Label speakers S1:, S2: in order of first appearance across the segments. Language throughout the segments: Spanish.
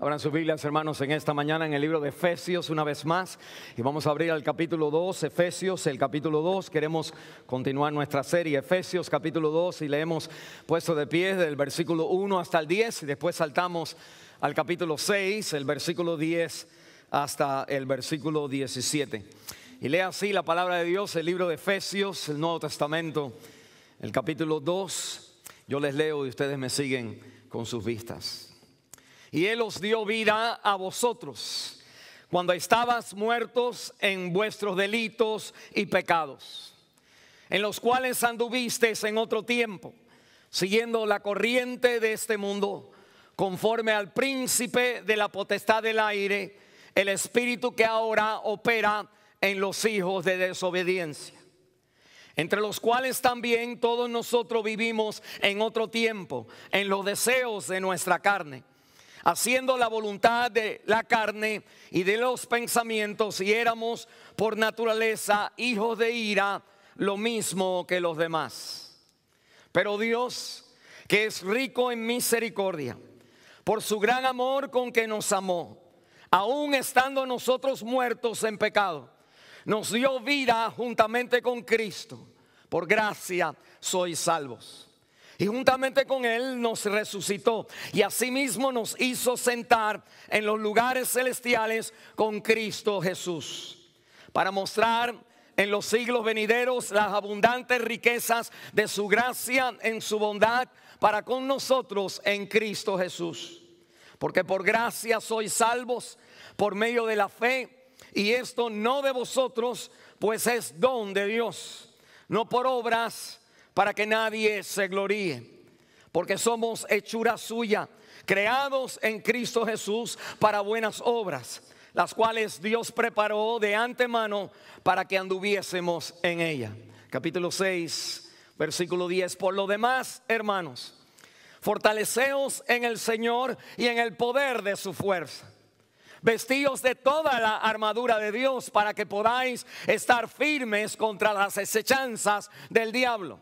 S1: Abran sus Biblias, hermanos, en esta mañana en el libro de Efesios una vez más. Y vamos a abrir al capítulo 2, Efesios, el capítulo 2. Queremos continuar nuestra serie, Efesios capítulo 2, y leemos puesto de pie del versículo 1 hasta el 10. Y después saltamos al capítulo 6, el versículo 10 hasta el versículo 17. Y lea así la palabra de Dios, el libro de Efesios, el Nuevo Testamento, el capítulo 2. Yo les leo y ustedes me siguen con sus vistas. Y Él os dio vida a vosotros cuando estabas muertos en vuestros delitos y pecados, en los cuales anduvisteis en otro tiempo, siguiendo la corriente de este mundo, conforme al príncipe de la potestad del aire, el espíritu que ahora opera en los hijos de desobediencia, entre los cuales también todos nosotros vivimos en otro tiempo, en los deseos de nuestra carne, haciendo la voluntad de la carne y de los pensamientos, y éramos por naturaleza hijos de ira, lo mismo que los demás. Pero Dios, que es rico en misericordia, por su gran amor con que nos amó, aun estando nosotros muertos en pecado, nos dio vida juntamente con Cristo. Por gracia sois salvos. Y juntamente con Él nos resucitó, y asimismo nos hizo sentar en los lugares celestiales con Cristo Jesús, para mostrar en los siglos venideros las abundantes riquezas de su gracia en su bondad para con nosotros en Cristo Jesús. Porque por gracia sois salvos por medio de la fe, y esto no de vosotros, pues es don de Dios, no por obras, para que nadie se gloríe. Porque somos hechura suya, creados en Cristo Jesús para buenas obras, las cuales Dios preparó de antemano para que anduviésemos en ella. Capítulo 6, versículo 10. Por lo demás, hermanos, fortaleceos en el Señor y en el poder de su fuerza. Vestíos de toda la armadura de Dios para que podáis estar firmes contra las acechanzas del diablo.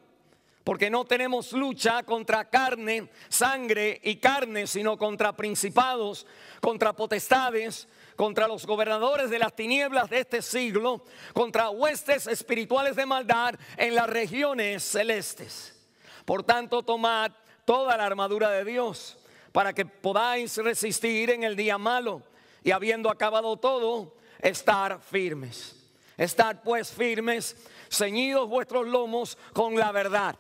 S1: Porque no tenemos lucha contra carne, sangre y carne, sino contra principados, contra potestades, contra los gobernadores de las tinieblas de este siglo, contra huestes espirituales de maldad en las regiones celestes. Por tanto, tomad toda la armadura de Dios para que podáis resistir en el día malo, y habiendo acabado todo, estar firmes. Estad pues firmes, ceñidos vuestros lomos con la verdad,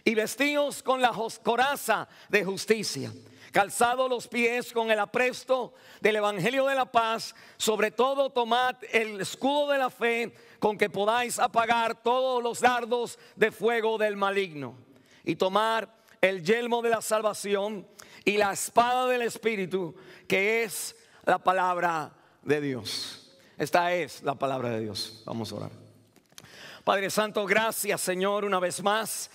S1: y vestíos con la coraza de justicia, calzados los pies con el apresto del evangelio de la paz. Sobre todo tomad el escudo de la fe, con que podáis apagar todos los dardos de fuego del maligno, y tomar el yelmo de la salvación y la espada del Espíritu, que es la palabra de Dios. Esta es la palabra de Dios. Vamos a orar. Padre Santo, gracias, Señor, una vez más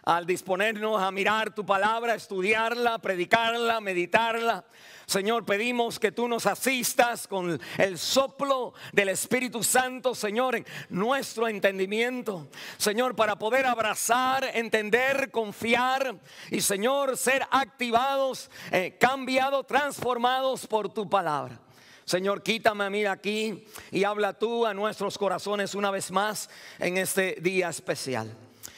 S1: al disponernos a mirar tu palabra, estudiarla, predicarla, meditarla. Señor, pedimos que tú nos asistas con el soplo del Espíritu Santo, Señor, en nuestro entendimiento, Señor, para poder abrazar, entender, confiar y, Señor, ser activados, cambiados, transformados por tu palabra. Señor, quítame a mí de aquí y habla tú a nuestros corazones una vez más en este día especial.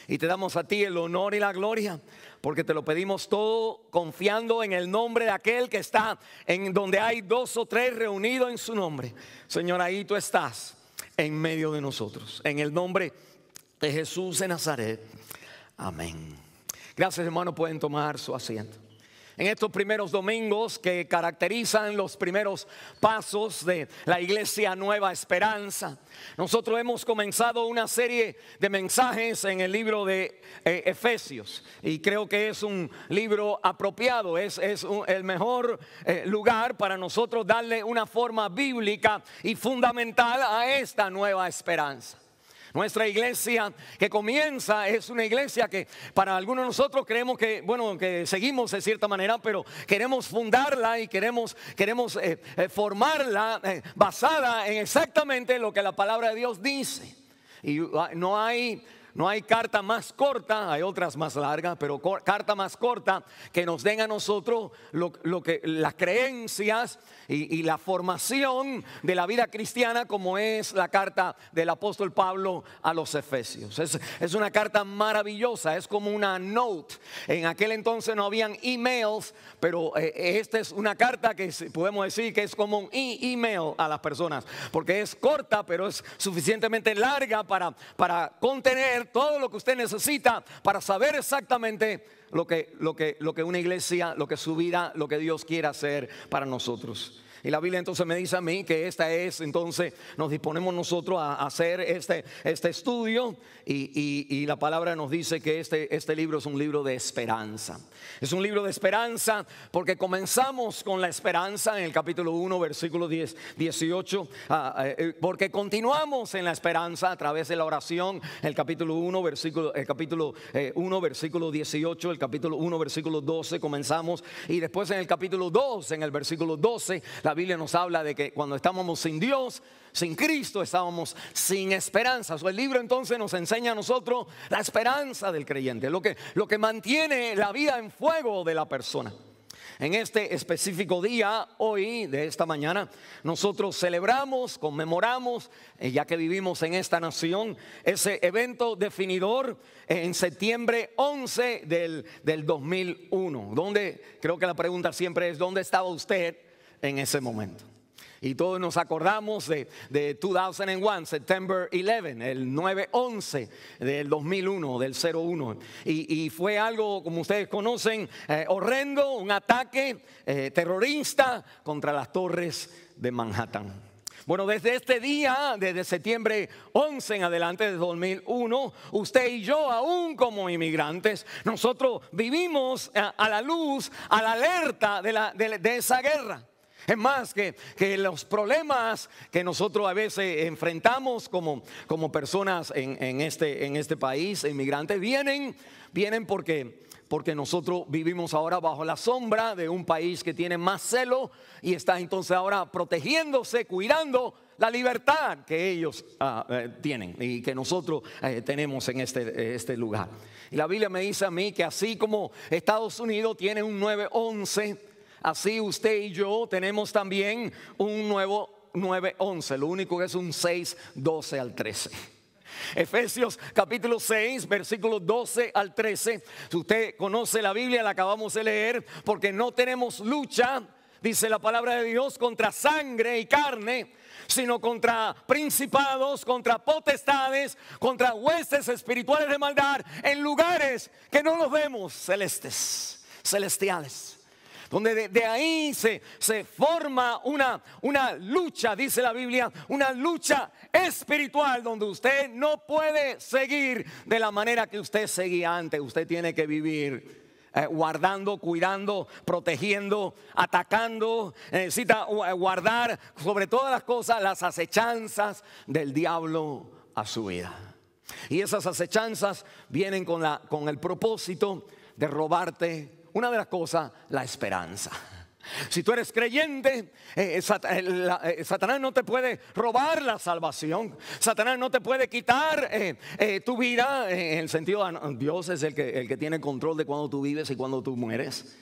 S1: Y te damos a ti el honor y la gloria, porque te lo pedimos todo confiando en el nombre de aquel que está en donde hay dos o tres reunidos en su nombre. Señor, ahí tú estás en medio de nosotros. En el nombre de Jesús de Nazaret. Amén. Gracias, hermano. Pueden tomar su asiento. En estos primeros domingos que caracterizan los primeros pasos de la Iglesia Nueva Esperanza, nosotros hemos comenzado una serie de mensajes en el libro de Efesios, y creo que es un libro apropiado, es el mejor lugar para nosotros darle una forma bíblica y fundamental a esta nueva esperanza. Nuestra iglesia que comienza es una iglesia que para algunos de nosotros creemos que, bueno, que seguimos de cierta manera, pero queremos fundarla y queremos formarla basada en exactamente lo que la palabra de Dios dice. Y no hay No hay carta más corta, hay otras más largas, pero carta más corta que nos den a nosotros las creencias y la formación de la vida cristiana, como es la carta del apóstol Pablo a los Efesios. Es una carta maravillosa, es como una note. En aquel entonces no habían emails, pero esta es una carta que podemos decir que es como un email a las personas, porque es corta, pero es suficientemente larga para contener todo lo que usted necesita para saber exactamente lo que una iglesia, lo que su vida, lo que Dios quiere hacer para nosotros. Y la Biblia entonces me dice a mí que entonces nos disponemos nosotros a hacer este estudio y la palabra nos dice que este libro es un libro de esperanza. Es un libro de esperanza porque comenzamos con la esperanza en el capítulo 1, versículo 18, porque continuamos en la esperanza a través de la oración, el capítulo 1, versículo 18, el capítulo 1, versículo 12 comenzamos, y después en el capítulo 2, en el versículo 12, la Biblia nos habla de que cuando estábamos sin Dios, sin Cristo, estábamos sin esperanza. El libro entonces nos enseña a nosotros la esperanza del creyente, lo que mantiene la vida en fuego de la persona. En este específico día, hoy, de esta mañana, nosotros celebramos, conmemoramos, ya que vivimos en esta nación, ese evento definidor en septiembre 11 del 2001. Donde, creo que la pregunta siempre es, ¿dónde estaba usted en ese momento? Y todos nos acordamos de 2001, September 11, el 9/11 del 2001, del 01. Y fue algo, como ustedes conocen, horrendo, un ataque terrorista contra las torres de Manhattan. Bueno, desde este día, desde septiembre 11 en adelante de 2001, usted y yo, aún como inmigrantes, nosotros vivimos a la luz, a la alerta de esa guerra. Es más, que los problemas que nosotros a veces enfrentamos como personas en este país, inmigrantes, vienen porque nosotros vivimos ahora bajo la sombra de un país que tiene más celo y está entonces ahora protegiéndose, cuidando la libertad que ellos tienen y que nosotros tenemos en este lugar. Y la Biblia me dice a mí que así como Estados Unidos tiene un 9/11, así usted y yo tenemos también un nuevo 9/11, lo único que es un 6/12 al 13. Efesios capítulo 6, versículos 12 al 13. Si usted conoce la Biblia, la acabamos de leer, porque no tenemos lucha, dice la palabra de Dios, contra sangre y carne, sino contra principados, contra potestades, contra huestes espirituales de maldad en lugares que no los vemos, celestiales. Donde de ahí se forma una lucha, dice la Biblia, una lucha espiritual, donde usted no puede seguir de la manera que usted seguía antes. Usted tiene que vivir guardando, cuidando, protegiendo, atacando. Necesita guardar sobre todas las cosas las acechanzas del diablo a su vida. Y esas acechanzas vienen con el propósito de robarte, una de las cosas, la esperanza. Si tú eres creyente, Satanás no te puede robar la salvación. Satanás no te puede quitar tu vida, en el sentido de Dios es el que tiene control de cuando tú vives y cuando tú mueres.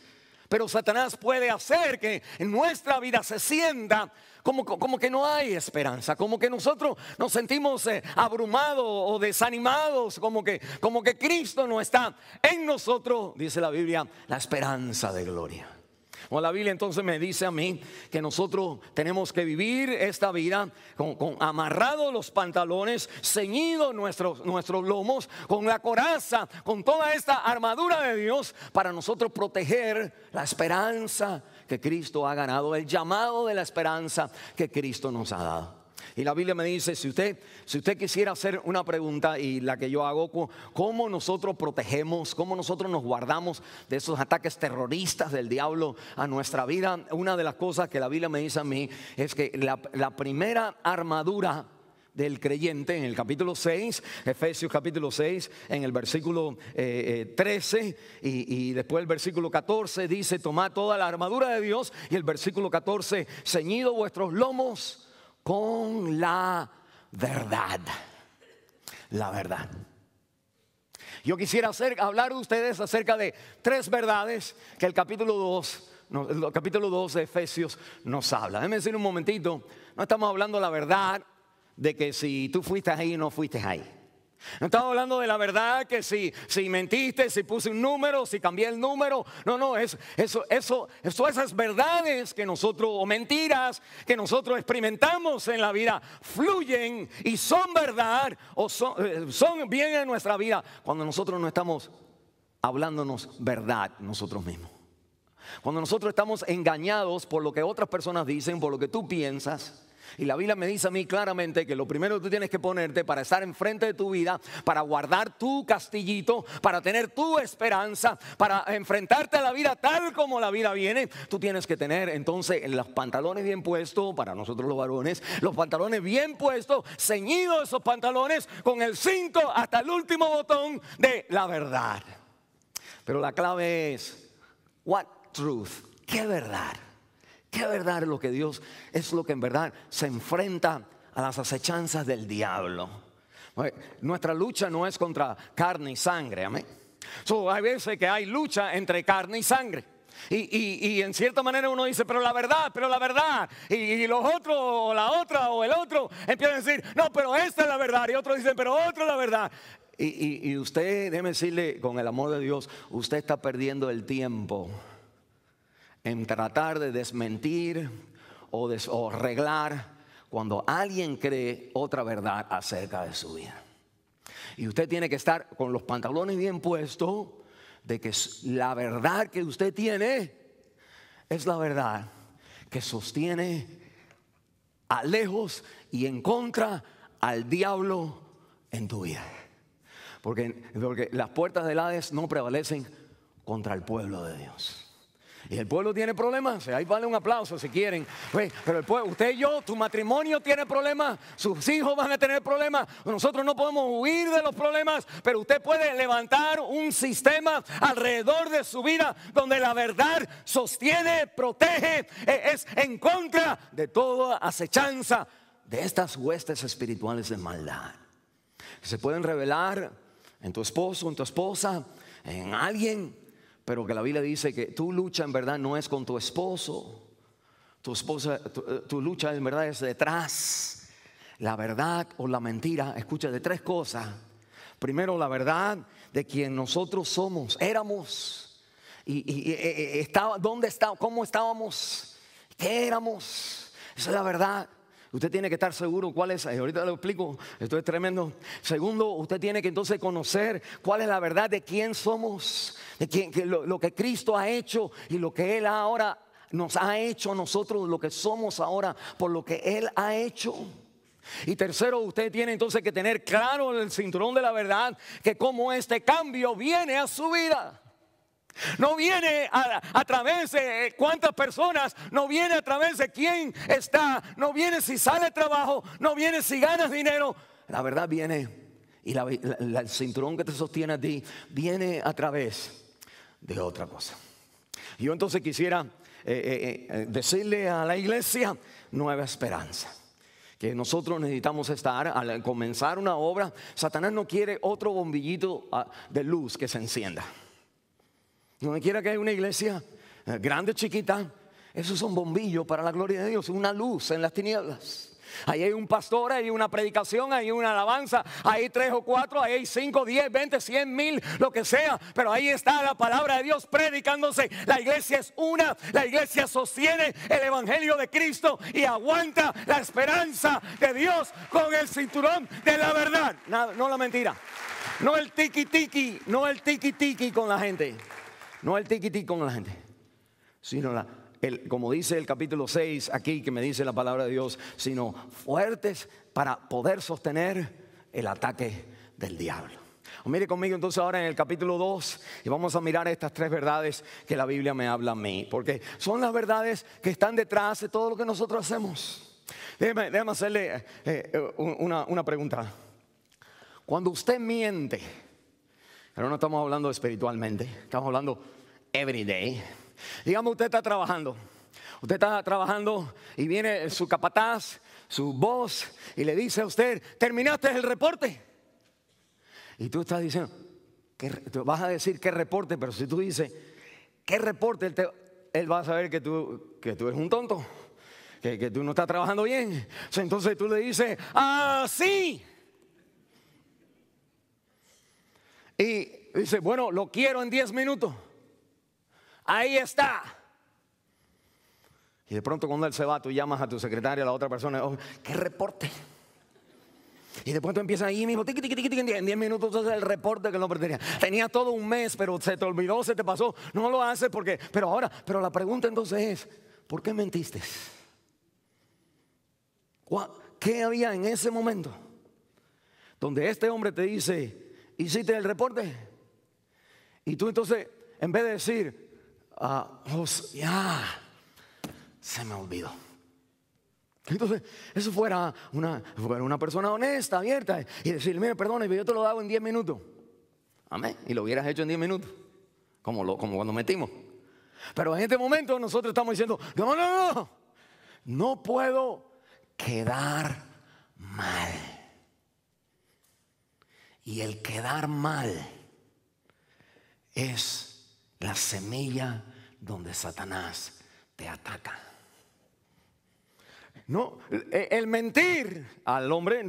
S1: Pero Satanás puede hacer que en nuestra vida se sienta como que no hay esperanza, como que nosotros nos sentimos abrumados o desanimados, como que Cristo no está en nosotros, dice la Biblia, la esperanza de gloria. O la Biblia entonces me dice a mí que nosotros tenemos que vivir esta vida con amarrados los pantalones, ceñidos nuestros lomos, con la coraza, con toda esta armadura de Dios, para nosotros proteger la esperanza que Cristo ha ganado, el llamado de la esperanza que Cristo nos ha dado. Y la Biblia me dice, si usted quisiera hacer una pregunta, y la que yo hago, ¿cómo nosotros protegemos, cómo nosotros nos guardamos de esos ataques terroristas del diablo a nuestra vida? Una de las cosas que la Biblia me dice a mí es que la primera armadura del creyente, en el capítulo 6, Efesios capítulo 6, en el versículo 13 y después el versículo 14 dice, tomad toda la armadura de Dios, y el versículo 14, ceñidos vuestros lomos con la verdad. La verdad. Yo quisiera hablar a ustedes acerca de 3 verdades que el capítulo 2 de Efesios nos habla. Déjenme decir un momentito, no estamos hablando de la verdad de que si tú fuiste ahí o no fuiste ahí. No estamos hablando de la verdad que si mentiste, si puse un número, si cambié el número. No, esas verdades que nosotros, o mentiras que nosotros experimentamos en la vida, fluyen y son verdad o son bien en nuestra vida cuando nosotros no estamos hablándonos verdad nosotros mismos. Cuando nosotros estamos engañados por lo que otras personas dicen, por lo que tú piensas. Y la Biblia me dice a mí claramente que lo primero que tú tienes que ponerte para estar enfrente de tu vida, para guardar tu castillito, para tener tu esperanza, para enfrentarte a la vida tal como la vida viene, tú tienes que tener entonces los pantalones bien puestos, para nosotros los varones, los pantalones bien puestos, ceñidos esos pantalones con el cinto hasta el último botón de la verdad. Pero la clave es, what truth? ¿Qué verdad? ¿Qué verdad es lo que Dios es lo que en verdad se enfrenta a las acechanzas del diablo? Nuestra lucha no es contra carne y sangre, amén. Hay veces que hay lucha entre carne y sangre. Y en cierta manera uno dice, pero la verdad. Y los otros, o la otra, o el otro empiezan a decir, no, pero esta es la verdad. Y otros dicen, pero otra es la verdad. Y usted, déjeme decirle, con el amor de Dios, usted está perdiendo el tiempo en tratar de desmentir o arreglar cuando alguien cree otra verdad acerca de su vida. Y usted tiene que estar con los pantalones bien puestos de que la verdad que usted tiene es la verdad que sostiene a lejos y en contra al diablo en tu vida. Porque las puertas del Hades no prevalecen contra el pueblo de Dios. Y el pueblo tiene problemas, ahí vale un aplauso si quieren. Pero el pueblo, usted y yo, tu matrimonio tiene problemas, sus hijos van a tener problemas. Nosotros no podemos huir de los problemas, pero usted puede levantar un sistema alrededor de su vida donde la verdad sostiene, protege, es en contra de toda acechanza de estas huestes espirituales de maldad. Se pueden revelar en tu esposo, en tu esposa, en alguien. Pero que la Biblia dice que tu lucha en verdad no es con tu esposo. Tu esposa, tu lucha en verdad es detrás. La verdad o la mentira, escucha, de 3 cosas. Primero, la verdad de quien nosotros somos, éramos. ¿Dónde estábamos? ¿Cómo estábamos? ¿Qué éramos? Esa es la verdad. Usted tiene que estar seguro cuál es, ahorita lo explico, esto es tremendo. Segundo, usted tiene que entonces conocer cuál es la verdad de quién somos, de lo que Cristo ha hecho y lo que Él ahora nos ha hecho a nosotros, lo que somos ahora por lo que Él ha hecho. Y tercero, usted tiene entonces que tener claro en el cinturón de la verdad que cómo este cambio viene a su vida. No viene a través de cuántas personas, no viene a través de quién está, no viene si sale trabajo, no viene si ganas dinero. La verdad viene y el cinturón que te sostiene a ti viene a través de otra cosa. Yo entonces quisiera decirle a la iglesia nueva esperanza. Que nosotros necesitamos estar al comenzar una obra. Satanás no quiere otro bombillito de luz que se encienda. Donde quiera que haya una iglesia, grande o chiquita, esos son bombillos para la gloria de Dios, una luz en las tinieblas. Ahí hay un pastor, hay una predicación, hay una alabanza, hay 3 o 4, ahí hay 5, 10, 20, 100, 1000, lo que sea. Pero ahí está la palabra de Dios predicándose. La iglesia es una, la iglesia sostiene el evangelio de Cristo y aguanta la esperanza de Dios con el cinturón de la verdad. No la mentira, no el tiki-tiki, no el tiki-tiki con la gente. No el tiquití con la gente, sino como dice el capítulo 6 aquí que me dice la palabra de Dios, sino fuertes para poder sostener el ataque del diablo. Mire conmigo entonces ahora en el capítulo 2 y vamos a mirar estas 3 verdades que la Biblia me habla a mí, porque son las verdades que están detrás de todo lo que nosotros hacemos. Déjame hacerle una pregunta. Cuando usted miente, pero no estamos hablando espiritualmente, estamos hablando every day. Digamos, usted está trabajando y viene su capataz, su boss, y le dice a usted, ¿terminaste el reporte? Y tú estás diciendo, Te vas a decir qué reporte, pero si tú dices qué reporte, él va a saber que tú eres un tonto, que tú no estás trabajando bien. Entonces tú le dices, sí. Y dice, bueno, lo quiero en 10 minutos. Ahí está. Y de pronto cuando él se va, tú llamas a tu secretaria, a la otra persona, ¿qué reporte? Y después tú empiezas ahí mismo, en 10 minutos haces el reporte que no pertenecía. Tenías todo un mes, pero se te olvidó, se te pasó. No lo haces porque, pero la pregunta entonces es, ¿por qué mentiste? ¿Qué había en ese momento donde este hombre te dice, hiciste el reporte? Y tú entonces, en vez de decir, se me olvidó. Entonces, eso fuera una persona honesta, abierta, y decir, mire, perdone, yo te lo hago en 10 minutos. Amén. Y lo hubieras hecho en 10 minutos, como cuando metimos. Pero en este momento nosotros estamos diciendo, no puedo quedar mal. Y el quedar mal es la semilla donde Satanás te ataca. No, el mentir al hombre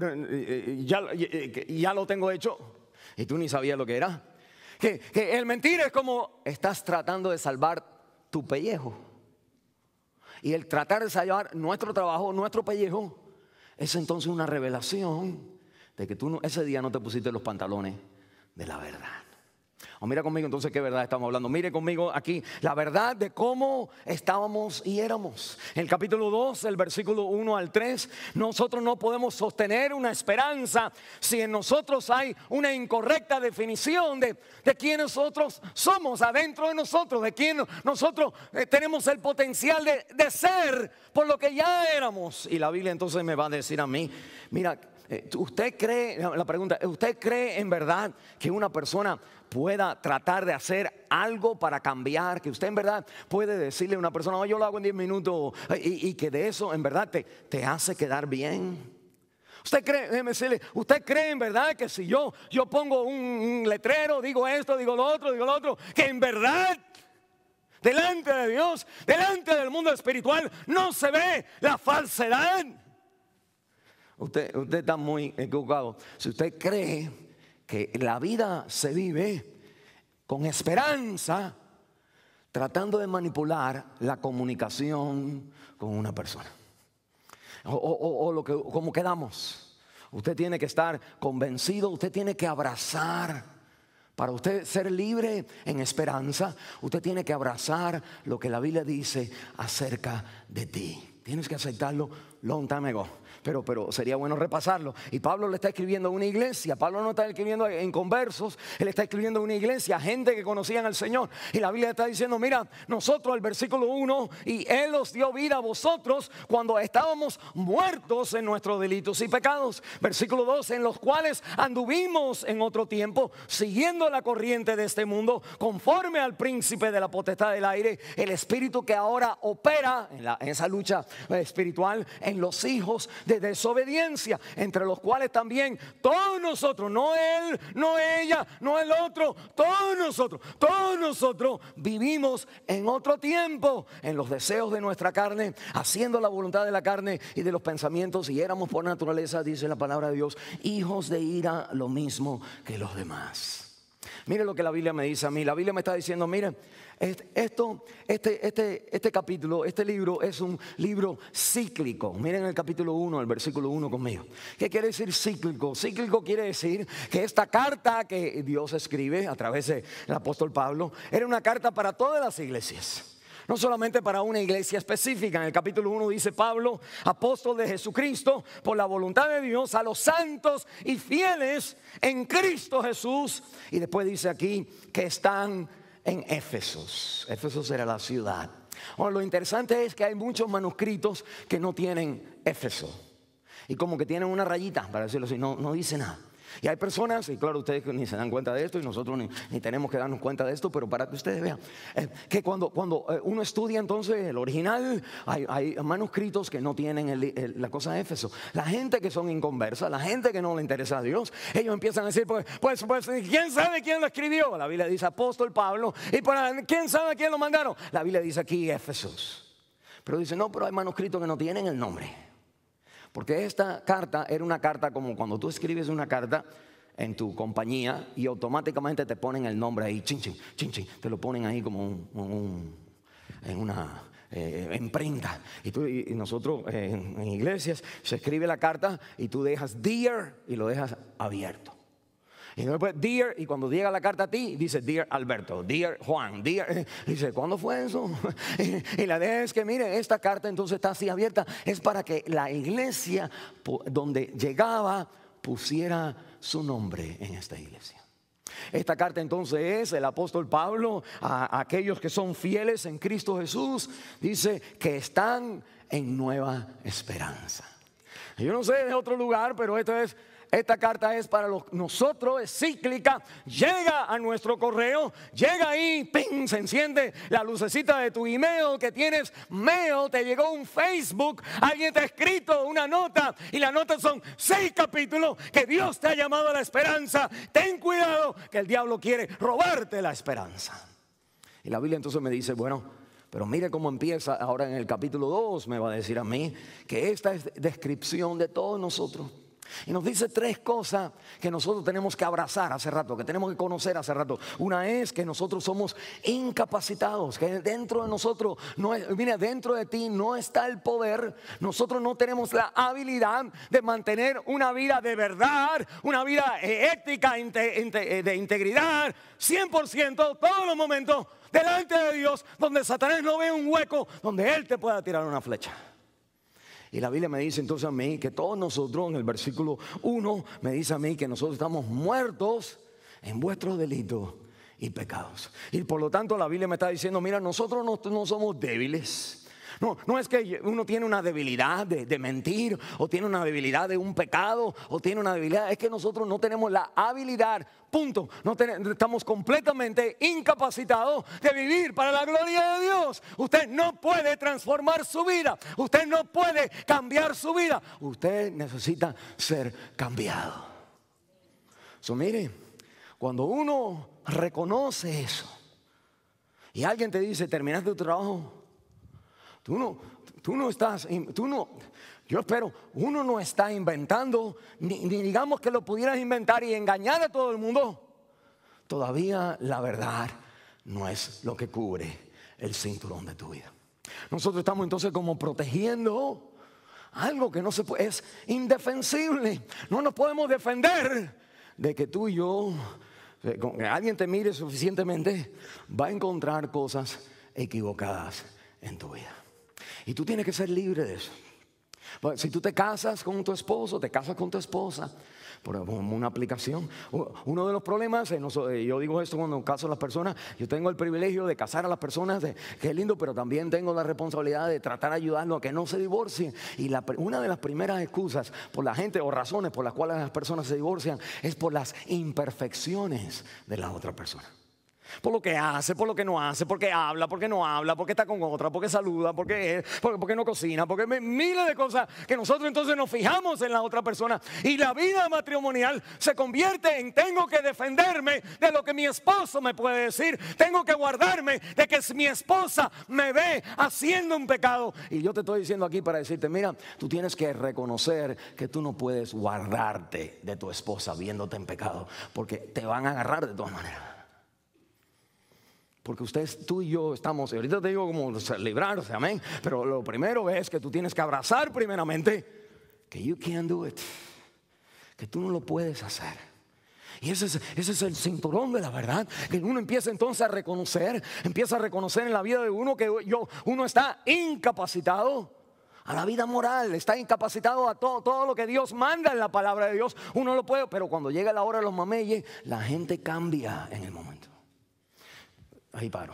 S1: ya lo tengo hecho y tú ni sabías lo que era. Que el mentir es como estás tratando de salvar tu pellejo. Y el tratar de salvar nuestro trabajo, nuestro pellejo, es entonces una revelación de que tú ese día no te pusiste los pantalones de la verdad. O mira conmigo entonces qué verdad estamos hablando. Mire conmigo aquí la verdad de cómo estábamos y éramos. En el capítulo 2, el versículo 1 al 3, nosotros no podemos sostener una esperanza si en nosotros hay una incorrecta definición de quién nosotros somos adentro de nosotros, de quién nosotros tenemos el potencial de ser por lo que ya éramos. Y la Biblia entonces me va a decir a mí, mira, ¿usted cree, la pregunta, ¿usted cree en verdad que una persona pueda tratar de hacer algo para cambiar? Que usted en verdad puede decirle a una persona, yo lo hago en 10 minutos y que de eso en verdad te hace quedar bien. ¿Usted cree, déjeme decirle, usted cree en verdad que si yo pongo un letrero, digo esto, digo lo otro, que en verdad delante de Dios, delante del mundo espiritual no se ve la falsedad? Usted está muy equivocado. Si usted cree que la vida se vive con esperanza, tratando de manipular la comunicación con una persona, como quedamos, usted tiene que estar convencido, usted tiene que abrazar. Para usted ser libre en esperanza, usted tiene que abrazar lo que la Biblia dice acerca de ti. Tienes que aceptarlo long time ago. Pero sería bueno repasarlo. Y Pablo le está escribiendo a una iglesia. Pablo no está escribiendo en conversos. Él está escribiendo a una iglesia, gente que conocían al Señor. Y la Biblia está diciendo, mira, nosotros, el versículo 1, y Él os dio vida a vosotros cuando estábamos muertos en nuestros delitos y pecados. Versículo 2, en los cuales anduvimos en otro tiempo, siguiendo la corriente de este mundo, conforme al príncipe de la potestad del aire, el espíritu que ahora opera en esa lucha espiritual en los hijos de desobediencia, entre los cuales también todos nosotros, no él, no ella, no el otro, todos nosotros vivimos en otro tiempo, en los deseos de nuestra carne, haciendo la voluntad de la carne y de los pensamientos, y éramos por naturaleza, dice la palabra de Dios, hijos de ira, lo mismo que los demás. Mire lo que la Biblia me dice a mí. La Biblia me está diciendo, mire, este capítulo, este libro es un libro cíclico. Miren el capítulo 1, el versículo 1 conmigo. ¿Qué quiere decir cíclico? Cíclico quiere decir que esta carta que Dios escribe a través del apóstol Pablo era una carta para todas las iglesias. No solamente para una iglesia específica. En el capítulo 1 dice Pablo, apóstol de Jesucristo, por la voluntad de Dios, a los santos y fieles en Cristo Jesús. Y después dice aquí que están en Éfesos. Éfesos era la ciudad. Ahora, lo interesante es que hay muchos manuscritos que no tienen Éfeso. Y como que tienen una rayita, para decirlo así, no dice nada. Y hay personas, y claro, ustedes ni se dan cuenta de esto y nosotros ni tenemos que darnos cuenta de esto, pero para que ustedes vean que cuando uno estudia entonces el original, hay manuscritos que no tienen la cosa de Éfeso. La gente que son inconversas, la gente que no le interesa a Dios, ellos empiezan a decir, pues ¿quién sabe quién lo escribió? La Biblia dice apóstol Pablo. ¿Y quién sabe quién lo mandaron? La Biblia dice aquí Éfesos. Pero dice, no, pero hay manuscritos que no tienen el nombre. Porque esta carta era una carta como cuando tú escribes una carta en tu compañía y automáticamente te ponen el nombre ahí, chin, chin, chin, chin, te lo ponen ahí como en una imprenta. Y nosotros en iglesias se escribe la carta y tú dejas Dear y lo dejas abierto. Y después Dear, y cuando llega la carta a ti, dice Dear Alberto, Dear Juan, Dear. Dice, ¿cuándo fue eso? Y la idea es que, mire, esta carta entonces está así abierta. Es para que la iglesia donde llegaba pusiera su nombre en esta iglesia. Esta carta entonces es el apóstol Pablo a aquellos que son fieles en Cristo Jesús. Dice que están en nueva esperanza. Yo no sé de otro lugar, pero esta carta es para nosotros, es cíclica, llega a nuestro correo, llega ahí, ¡ping!, se enciende la lucecita de tu email que tienes, mail, te llegó un Facebook, alguien te ha escrito una nota y la nota son 6 capítulos que Dios te ha llamado a la esperanza. Ten cuidado que el diablo quiere robarte la esperanza. Y la Biblia entonces me dice, bueno, pero mire cómo empieza ahora en el capítulo 2, me va a decir a mí que esta es descripción de todos nosotros. Y nos dice 3 cosas que nosotros tenemos que abrazar hace rato, que tenemos que conocer hace rato. Una es que nosotros somos incapacitados, que dentro de nosotros, mira, dentro de ti no está el poder. Nosotros no tenemos la habilidad de mantener una vida de verdad, una vida ética, de integridad, 100% todos los momentos delante de Dios, donde Satanás no ve un hueco donde Él te pueda tirar una flecha. Y la Biblia me dice entonces a mí que todos nosotros, en el versículo 1, me dice a mí que nosotros estamos muertos en vuestros delitos y pecados. Y por lo tanto la Biblia me está diciendo, mira, nosotros no somos débiles. No es que uno tiene una debilidad de mentir, o tiene una debilidad de un pecado, o tiene una debilidad. Es que nosotros no tenemos la habilidad, punto. Estamos completamente incapacitados de vivir para la gloria de Dios. Usted no puede transformar su vida. Usted no puede cambiar su vida. Usted necesita ser cambiado. Mire, cuando uno reconoce eso y alguien te dice, terminaste tu trabajo, yo espero, uno no está inventando, ni digamos que lo pudieras inventar y engañar a todo el mundo. Todavía la verdad no es lo que cubre el cinturón de tu vida. Nosotros estamos entonces como protegiendo algo que no se puede, es indefensible. No nos podemos defender de que tú y yo, con que alguien te mire suficientemente, va a encontrar cosas equivocadas en tu vida. Y tú tienes que ser libre de eso. Si tú te casas con tu esposo, te casas con tu esposa por una aplicación. Uno de los problemas, yo digo esto cuando caso a las personas, yo tengo el privilegio de casar a las personas, que es lindo, pero también tengo la responsabilidad de tratar de ayudarlos a que no se divorcien. Y una de las primeras excusas por la gente o razones por las cuales las personas se divorcian es por las imperfecciones de la otra persona. Por lo que hace, por lo que no hace, porque habla, porque no habla, porque está con otra, porque saluda, porque no cocina, porque miles de cosas que nosotros entonces nos fijamos en la otra persona. Y la vida matrimonial se convierte en tengo que defenderme de lo que mi esposo me puede decir. Tengo que guardarme de que mi esposa me ve haciendo un pecado. Y yo te estoy diciendo aquí para decirte, mira, tú tienes que reconocer que tú no puedes guardarte de tu esposa viéndote en pecado, porque te van a agarrar de todas maneras. Porque tú y yo estamos, y ahorita te digo cómo librarse, amén. Pero lo primero es que tú tienes que abrazar primeramente que you can't do it, que tú no lo puedes hacer. Y ese es el cinturón de la verdad, que uno empieza entonces a reconocer, en la vida de uno que uno está incapacitado a la vida moral, está incapacitado a todo lo que Dios manda en la palabra de Dios. Uno lo puede, pero cuando llega la hora de los mameyes, la gente cambia en el momento. Ahí paro.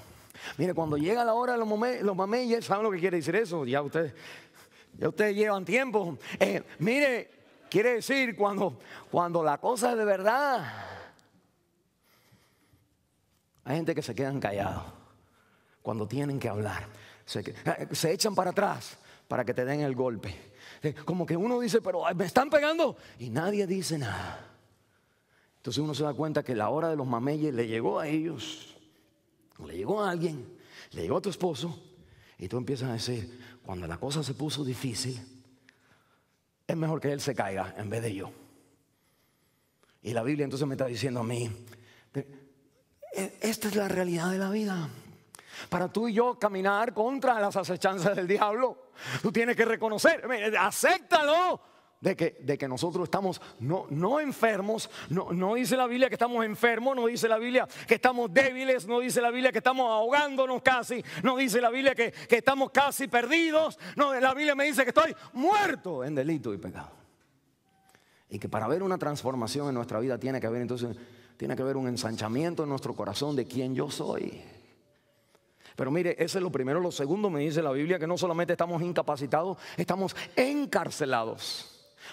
S1: Mire, cuando llega la hora de los mameyes, ¿saben lo que quiere decir eso? Ya ustedes llevan tiempo. Mire, quiere decir cuando la cosa es de verdad. Hay gente que se quedan callados cuando tienen que hablar. Se echan para atrás para que te den el golpe. Como que uno dice, pero me están pegando, y nadie dice nada. Entonces uno se da cuenta que la hora de los mameyes le llegó a ellos, o le llegó a alguien, le llegó a tu esposo, y tú empiezas a decir, cuando la cosa se puso difícil, es mejor que él se caiga en vez de yo. Y la Biblia entonces me está diciendo a mí, esta es la realidad de la vida. Para tú y yo caminar contra las acechanzas del diablo, tú tienes que reconocer, acéptalo, de que nosotros estamos no enfermos. No dice la Biblia que estamos enfermos, no dice la Biblia que estamos débiles, no dice la Biblia que estamos ahogándonos casi, no dice la Biblia que estamos casi perdidos. No, la Biblia me dice que estoy muerto en delito y pecado. Y que para ver una transformación en nuestra vida tiene que haber un ensanchamiento en nuestro corazón de quién yo soy. Pero mire, eso es lo primero. Lo segundo, me dice la Biblia que no solamente estamos incapacitados, estamos encarcelados.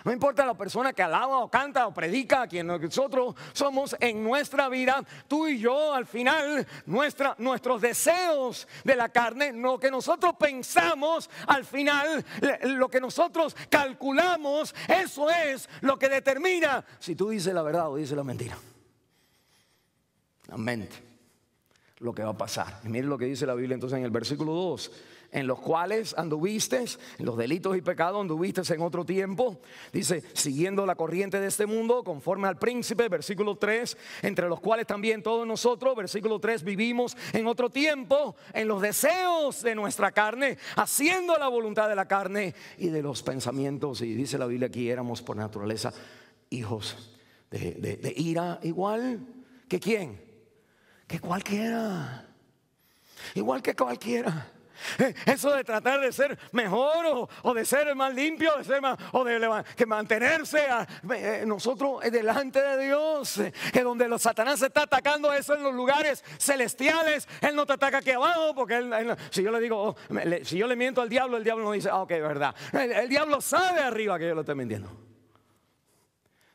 S1: No importa la persona que alaba o canta o predica, a quien nosotros somos en nuestra vida, tú y yo, al final, nuestros deseos de la carne, lo que nosotros pensamos, al final, lo que nosotros calculamos, eso es lo que determina si tú dices la verdad o dices la mentira. La mente. Lo que va a pasar. Y mire lo que dice la Biblia entonces en el versículo 2. En los cuales anduviste, en los delitos y pecados anduviste en otro tiempo. Dice, siguiendo la corriente de este mundo, conforme al príncipe, versículo 3. Entre los cuales también todos nosotros, versículo 3, vivimos en otro tiempo, en los deseos de nuestra carne, haciendo la voluntad de la carne y de los pensamientos. Y dice la Biblia aquí, éramos por naturaleza hijos de ira, igual que ¿quién? Que cualquiera, igual que cualquiera. Eso de tratar de ser mejor o de ser más limpio, de ser más, o de que mantenerse nosotros delante de Dios, que donde los Satanás se está atacando eso en los lugares celestiales, él no te ataca aquí abajo, porque si yo le digo, si yo le miento al diablo, el diablo no dice, ok, verdad. El diablo sabe arriba que yo lo estoy mintiendo.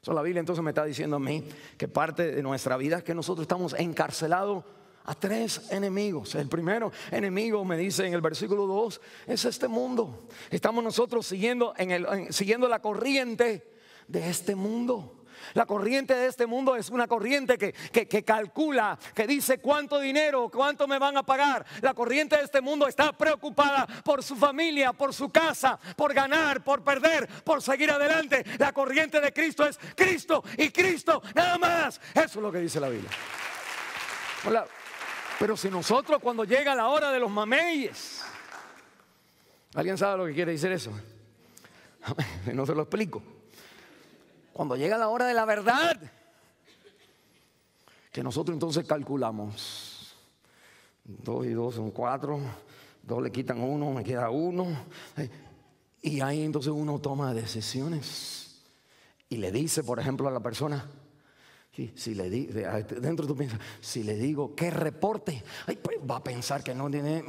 S1: La Biblia entonces me está diciendo a mí que parte de nuestra vida es que nosotros estamos encarcelados a tres enemigos. El primero enemigo, me dice en el versículo 2, es este mundo. Estamos nosotros siguiendo la corriente de este mundo. La corriente de este mundo es una corriente que calcula, que dice cuánto dinero, cuánto me van a pagar. La corriente de este mundo está preocupada por su familia, por su casa, por ganar, por perder, por seguir adelante. La corriente de Cristo es Cristo y Cristo nada más. Eso es lo que dice la Biblia. Hola. Pero si nosotros cuando llega la hora de los mameyes, ¿alguien sabe lo que quiere decir eso? No se lo explico. Cuando llega la hora de la verdad, que nosotros entonces calculamos 2 y 2 son 4, 2 le quitan 1, me queda 1, y ahí entonces uno toma decisiones y le dice, por ejemplo, a la persona, si le dentro tú piensas, si le digo que reporte, pues va a pensar que no tiene,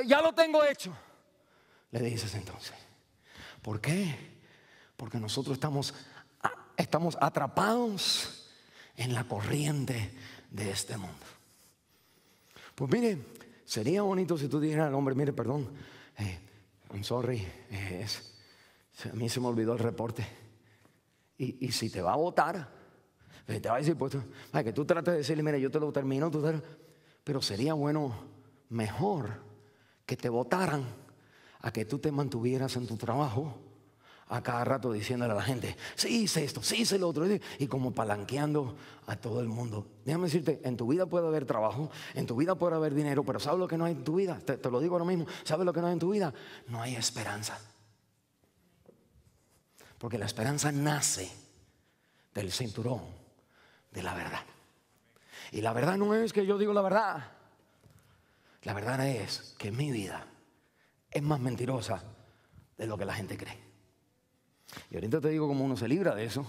S1: ya lo tengo hecho. Le dices entonces, ¿por qué? Porque nosotros estamos atrapados en la corriente de este mundo. Pues mire, sería bonito si tú dijeras al hombre, mire, perdón, I'm sorry, a mí se me olvidó el reporte. Y si te va a votar, te va a decir, pues, que tú trates de decirle, mire, yo te lo termino, pero sería bueno, mejor que te votaran a que tú te mantuvieras en tu trabajo a cada rato diciéndole a la gente, sí hice esto, sí hice lo otro, y como palanqueando a todo el mundo. Déjame decirte, en tu vida puede haber trabajo, en tu vida puede haber dinero, pero ¿sabes lo que no hay en tu vida? Te lo digo ahora mismo, ¿sabes lo que no hay en tu vida? No hay esperanza. Porque la esperanza nace del cinturón de la verdad. Y la verdad no es que yo digo la verdad. La verdad es que mi vida es más mentirosa de lo que la gente cree. Y ahorita te digo cómo uno se libra de eso.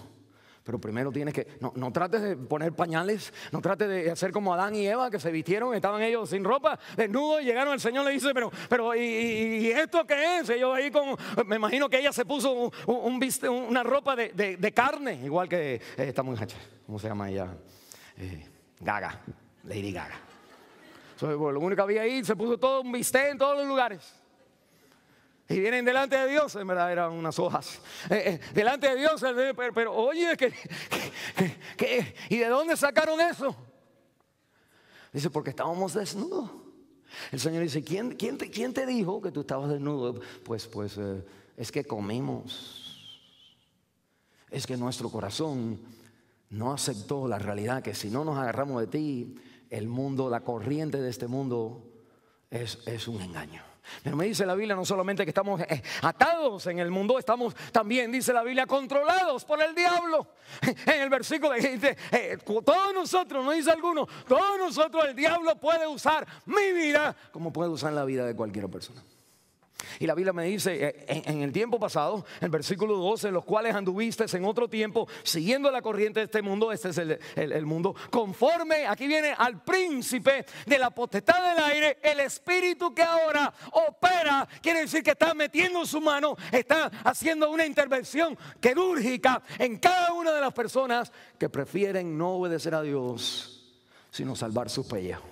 S1: Pero primero tienes que, no trates de poner pañales, no trates de hacer como Adán y Eva que se vistieron, estaban ellos sin ropa, desnudos, y llegaron al Señor y le dice, pero ¿y esto qué es? Ellos ahí me imagino que ella se puso una ropa de carne, igual que esta muchacha, ¿cómo se llama ella? Gaga, Lady Gaga. Lo único que había ahí, se puso todo un bistec en todos los lugares. Y vienen delante de Dios, en verdad eran unas hojas. Delante de Dios, pero oye, ¿y de dónde sacaron eso? Dice, porque estábamos desnudos. El Señor dice, ¿quién te dijo que tú estabas desnudo? Pues es que comimos. Es que nuestro corazón no aceptó la realidad que si no nos agarramos de ti, el mundo, la corriente de este mundo es un engaño. Pero me dice la Biblia no solamente que estamos atados en el mundo, estamos también, dice la Biblia, controlados por el diablo. En el versículo dice, todos nosotros, no dice alguno, todos nosotros, el diablo puede usar mi vida como puede usar la vida de cualquier persona. Y la Biblia me dice, en el tiempo pasado, en el versículo 12, en los cuales anduviste en otro tiempo, siguiendo la corriente de este mundo, este es el mundo, conforme, aquí viene, al príncipe de la potestad del aire, el espíritu que ahora opera, quiere decir que está metiendo su mano, está haciendo una intervención quirúrgica en cada una de las personas que prefieren no obedecer a Dios, sino salvar sus pellejos.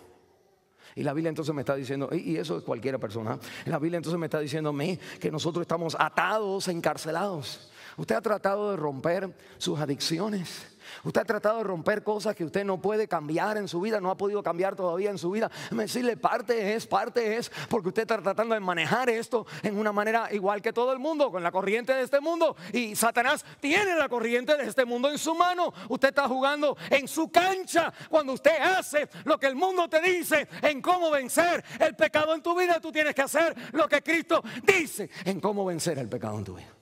S1: Y la Biblia entonces me está diciendo, y eso es cualquier persona, la Biblia entonces me está diciendo a mí que nosotros estamos atados, encarcelados. Usted ha tratado de romper sus adicciones. Usted ha tratado de romper cosas que usted no puede cambiar en su vida, no ha podido cambiar todavía en su vida. Me decirle, parte es, porque usted está tratando de manejar esto en una manera igual que todo el mundo, con la corriente de este mundo. Y Satanás tiene la corriente de este mundo en su mano. Usted está jugando en su cancha. Cuando usted hace lo que el mundo te dice en cómo vencer el pecado en tu vida, tú tienes que hacer lo que Cristo dice en cómo vencer el pecado en tu vida.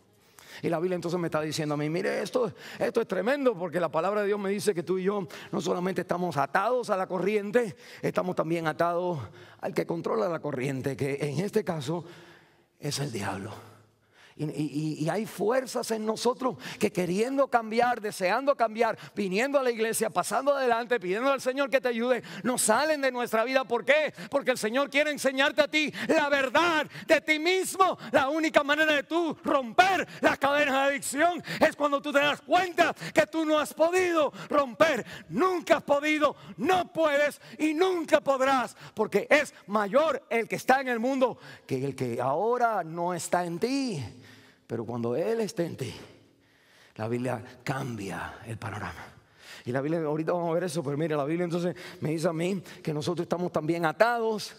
S1: Y la Biblia entonces me está diciendo a mí, mire, esto es tremendo, porque la palabra de Dios me dice que tú y yo no solamente estamos atados a la corriente, estamos también atados al que controla la corriente, que en este caso es el diablo. Y hay fuerzas en nosotros que queriendo cambiar, deseando cambiar, viniendo a la iglesia, pasando adelante, pidiendo al Señor que te ayude, no salen de nuestra vida. ¿Por qué? Porque el Señor quiere enseñarte a ti la verdad de ti mismo. La única manera de tú romper las cadenas de adicción es cuando tú te das cuenta que tú no has podido romper. Nunca has podido, no puedes y nunca podrás, porque es mayor el que está en el mundo que el que ahora no está en ti. Pero cuando Él esté en ti, la Biblia cambia el panorama. Y la Biblia, ahorita vamos a ver eso, pero mire, la Biblia entonces me dice a mí que nosotros estamos también atados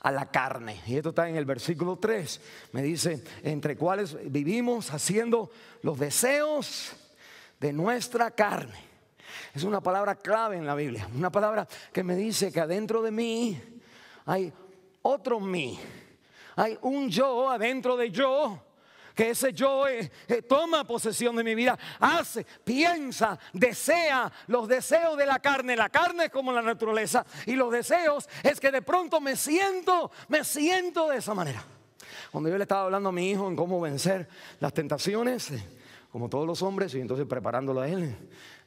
S1: a la carne. Y esto está en el versículo 3. Me dice, entre cuales vivimos haciendo los deseos de nuestra carne. Es una palabra clave en la Biblia. Una palabra que me dice que adentro de mí hay otro mí. Hay un yo adentro de yo. Que ese yo toma posesión de mi vida, hace, piensa, desea los deseos de la carne. La carne es como la naturaleza y los deseos es que de pronto me siento de esa manera. Cuando yo le estaba hablando a mi hijo en cómo vencer las tentaciones, como todos los hombres, y entonces preparándolo a él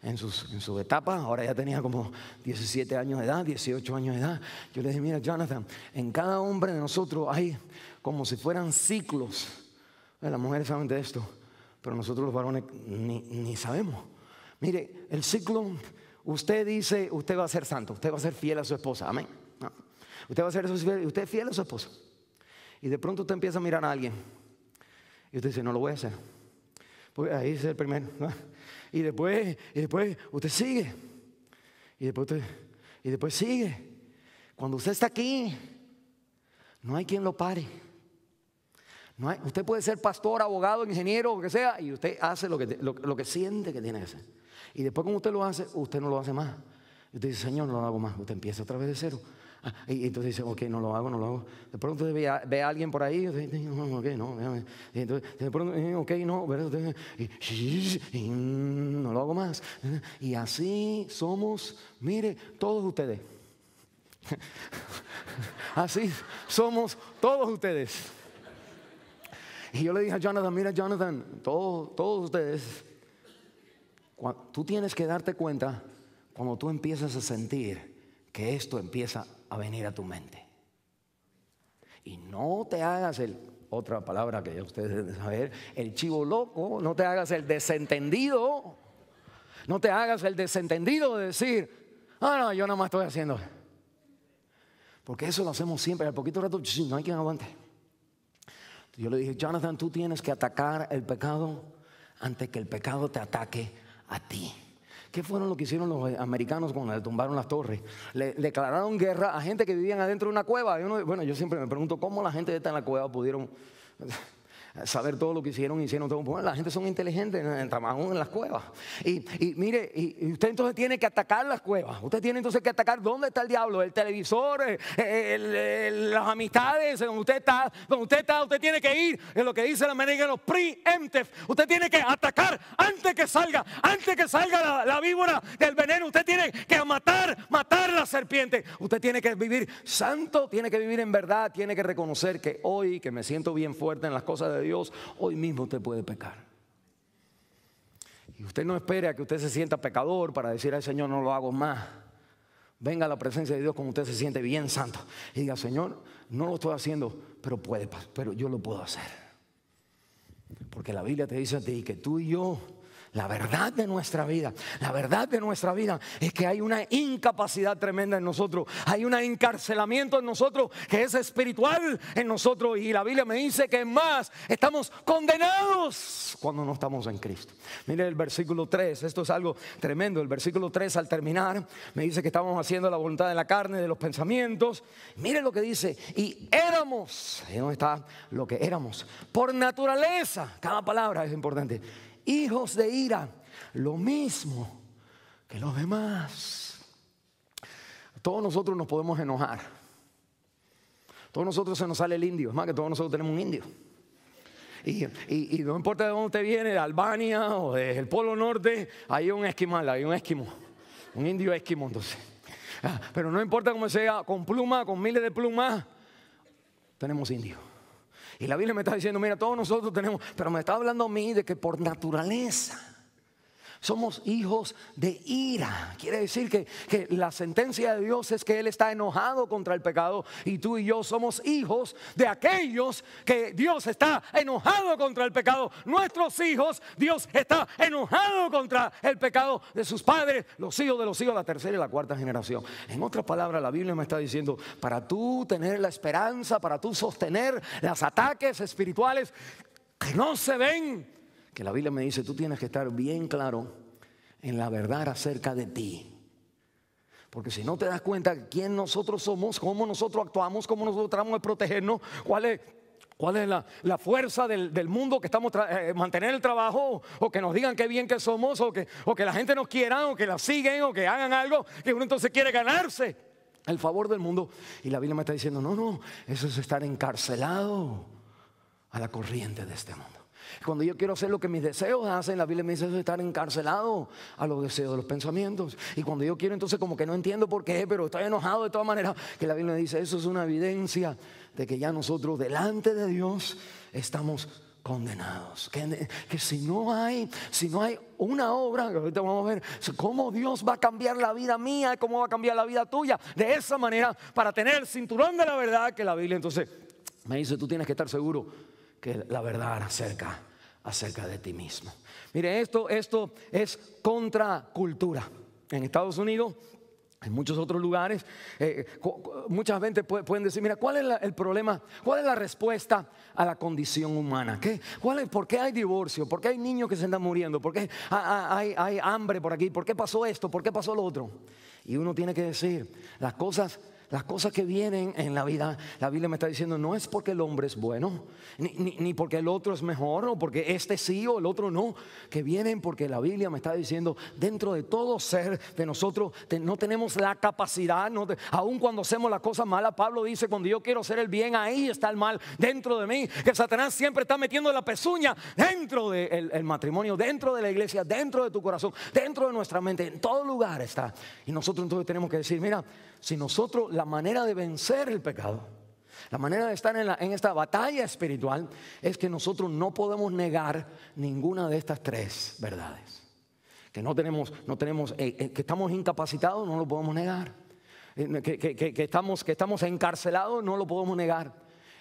S1: en su etapa, ahora ya tenía como 17 años de edad, 18 años de edad. Yo le dije, mira Jonathan, en cada hombre de nosotros hay como si fueran ciclos. Las mujeres saben de esto, pero nosotros los varones ni sabemos. Mire, el ciclo, usted dice, usted va a ser santo, usted va a ser fiel a su esposa, amén. No. Usted va a ser usted es fiel a su esposa. Y de pronto usted empieza a mirar a alguien y usted dice, no lo voy a hacer. Pues ahí es el primero, ¿no? Y después usted sigue. Y después sigue. Cuando usted está aquí, no hay quien lo pare. Usted puede ser pastor, abogado, ingeniero, lo que sea, y usted hace lo que siente que tiene que hacer. Y después como usted lo hace, usted no lo hace más. Y usted dice, Señor, no lo hago más. Usted empieza otra vez de cero. Y entonces dice, ok, no lo hago. De pronto ve a alguien por ahí, ok, no. Y entonces de pronto, ok, no, y no lo hago más. Y así somos, mire, todos ustedes. Así somos todos ustedes. Y yo le dije a Jonathan, mira Jonathan, todos ustedes, Tú tienes que darte cuenta cuando tú empiezas a sentir que esto empieza a venir a tu mente. Y no te hagas otra palabra que ya ustedes deben saber, el chivo loco, no te hagas el desentendido. No te hagas el desentendido de decir, no, yo nada más estoy haciendo. Porque eso lo hacemos siempre, al poquito rato, no hay quien aguante. Yo le dije, Jonathan, tú tienes que atacar el pecado antes que el pecado te ataque a ti. ¿Qué fueron lo que hicieron los americanos cuando le tumbaron las torres? Le declararon guerra a gente que vivían adentro de una cueva. Yo siempre me pregunto cómo la gente de esta en la cueva pudieron saber todo lo que hicieron todo. Bueno, la gente son inteligentes, trabajan en las cuevas. Y mire, y usted entonces tiene que atacar las cuevas. Usted tiene entonces que atacar dónde está el diablo, el televisor, las amistades, donde usted está, usted tiene que ir, en lo que dice el americano, preemptive. Usted tiene que atacar antes que salga la víbora del veneno. Usted tiene que matar la serpiente. Usted tiene que vivir santo, tiene que vivir en verdad, tiene que reconocer que hoy, que me siento bien fuerte en las cosas de Dios, hoy mismo usted puede pecar. Y usted no espere a que usted se sienta pecador para decir al Señor, no lo hago más. Venga a la presencia de Dios cuando usted se siente bien santo y diga, Señor, no lo estoy haciendo, pero yo lo puedo hacer. Porque la Biblia te dice a ti que tú y yo, la verdad de nuestra vida es que hay una incapacidad tremenda en nosotros. Hay un encarcelamiento en nosotros que es espiritual en nosotros. Y la Biblia me dice que más estamos condenados cuando no estamos en Cristo. Mire el versículo 3, esto es algo tremendo. El versículo 3 al terminar me dice que estamos haciendo la voluntad de la carne, de los pensamientos. Mire lo que dice, y éramos, ahí donde está lo que éramos, por naturaleza, cada palabra es importante, hijos de ira, lo mismo que los demás. Todos nosotros nos podemos enojar. Todos nosotros se nos sale el indio. Es más, que todos nosotros tenemos un indio. Y no importa de dónde usted viene, de Albania o del Polo Norte, hay un esquimal, hay un esquimo, un indio esquimo entonces. Pero no importa cómo sea, con pluma, con miles de plumas, tenemos indios. Y la Biblia me está diciendo, mira, todos nosotros tenemos, pero me está hablando a mí de que por naturaleza somos hijos de ira. Quiere decir que la sentencia de Dios es que Él está enojado contra el pecado. Y tú y yo somos hijos de aquellos que Dios está enojado contra el pecado. Nuestros hijos, Dios está enojado contra el pecado de sus padres, los hijos de los hijos, la tercera y la cuarta generación. En otras palabras, la Biblia me está diciendo, para tú tener la esperanza, para tú sostener los ataques espirituales que no se ven, que la Biblia me dice, tú tienes que estar bien claro en la verdad acerca de ti. Porque si no te das cuenta de quién nosotros somos, cómo nosotros actuamos, cómo nosotros tratamos de protegernos, cuál es la fuerza del mundo que estamos mantener el trabajo, o que nos digan qué bien que somos, o que la gente nos quiera, o que la siguen, o que hagan algo, que uno entonces quiere ganarse el favor del mundo. Y la Biblia me está diciendo, no, eso es estar encarcelado a la corriente de este mundo. Cuando yo quiero hacer lo que mis deseos hacen, la Biblia me dice eso es estar encarcelado a los deseos de los pensamientos. Y cuando yo quiero, entonces como que no entiendo por qué, pero estoy enojado de todas maneras, que la Biblia me dice eso es una evidencia de que ya nosotros delante de Dios estamos condenados. Que si no hay una obra, que ahorita vamos a ver cómo Dios va a cambiar la vida mía, cómo va a cambiar la vida tuya, de esa manera, para tener el cinturón de la verdad, que la Biblia entonces me dice tú tienes que estar seguro que la verdad acerca de ti mismo. Mire, esto es contracultura. En Estados Unidos, en muchos otros lugares, muchas veces pueden decir, mira, ¿cuál es el problema? ¿Cuál es la respuesta a la condición humana? ¿Por qué hay divorcio? ¿Por qué hay niños que se están muriendo? ¿Por qué hay hambre por aquí? ¿Por qué pasó esto? ¿Por qué pasó lo otro? Y uno tiene que decir, las cosas que vienen en la vida, la Biblia me está diciendo, no es porque el hombre es bueno, ni porque el otro es mejor, o porque este sí o el otro no, que vienen porque la Biblia me está diciendo, dentro de todo ser de nosotros, no tenemos la capacidad, aun cuando hacemos las cosas malas. Pablo dice, cuando yo quiero hacer el bien, ahí está el mal dentro de mí, que Satanás siempre está metiendo la pezuña dentro del matrimonio, dentro de la iglesia, dentro de tu corazón, dentro de nuestra mente, en todo lugar está. Y nosotros entonces tenemos que decir, mira, si nosotros, la manera de vencer el pecado, la manera de estar en esta batalla espiritual, es que nosotros no podemos negar ninguna de estas tres verdades. que que estamos incapacitados, no lo podemos negar. Que estamos encarcelados, no lo podemos negar.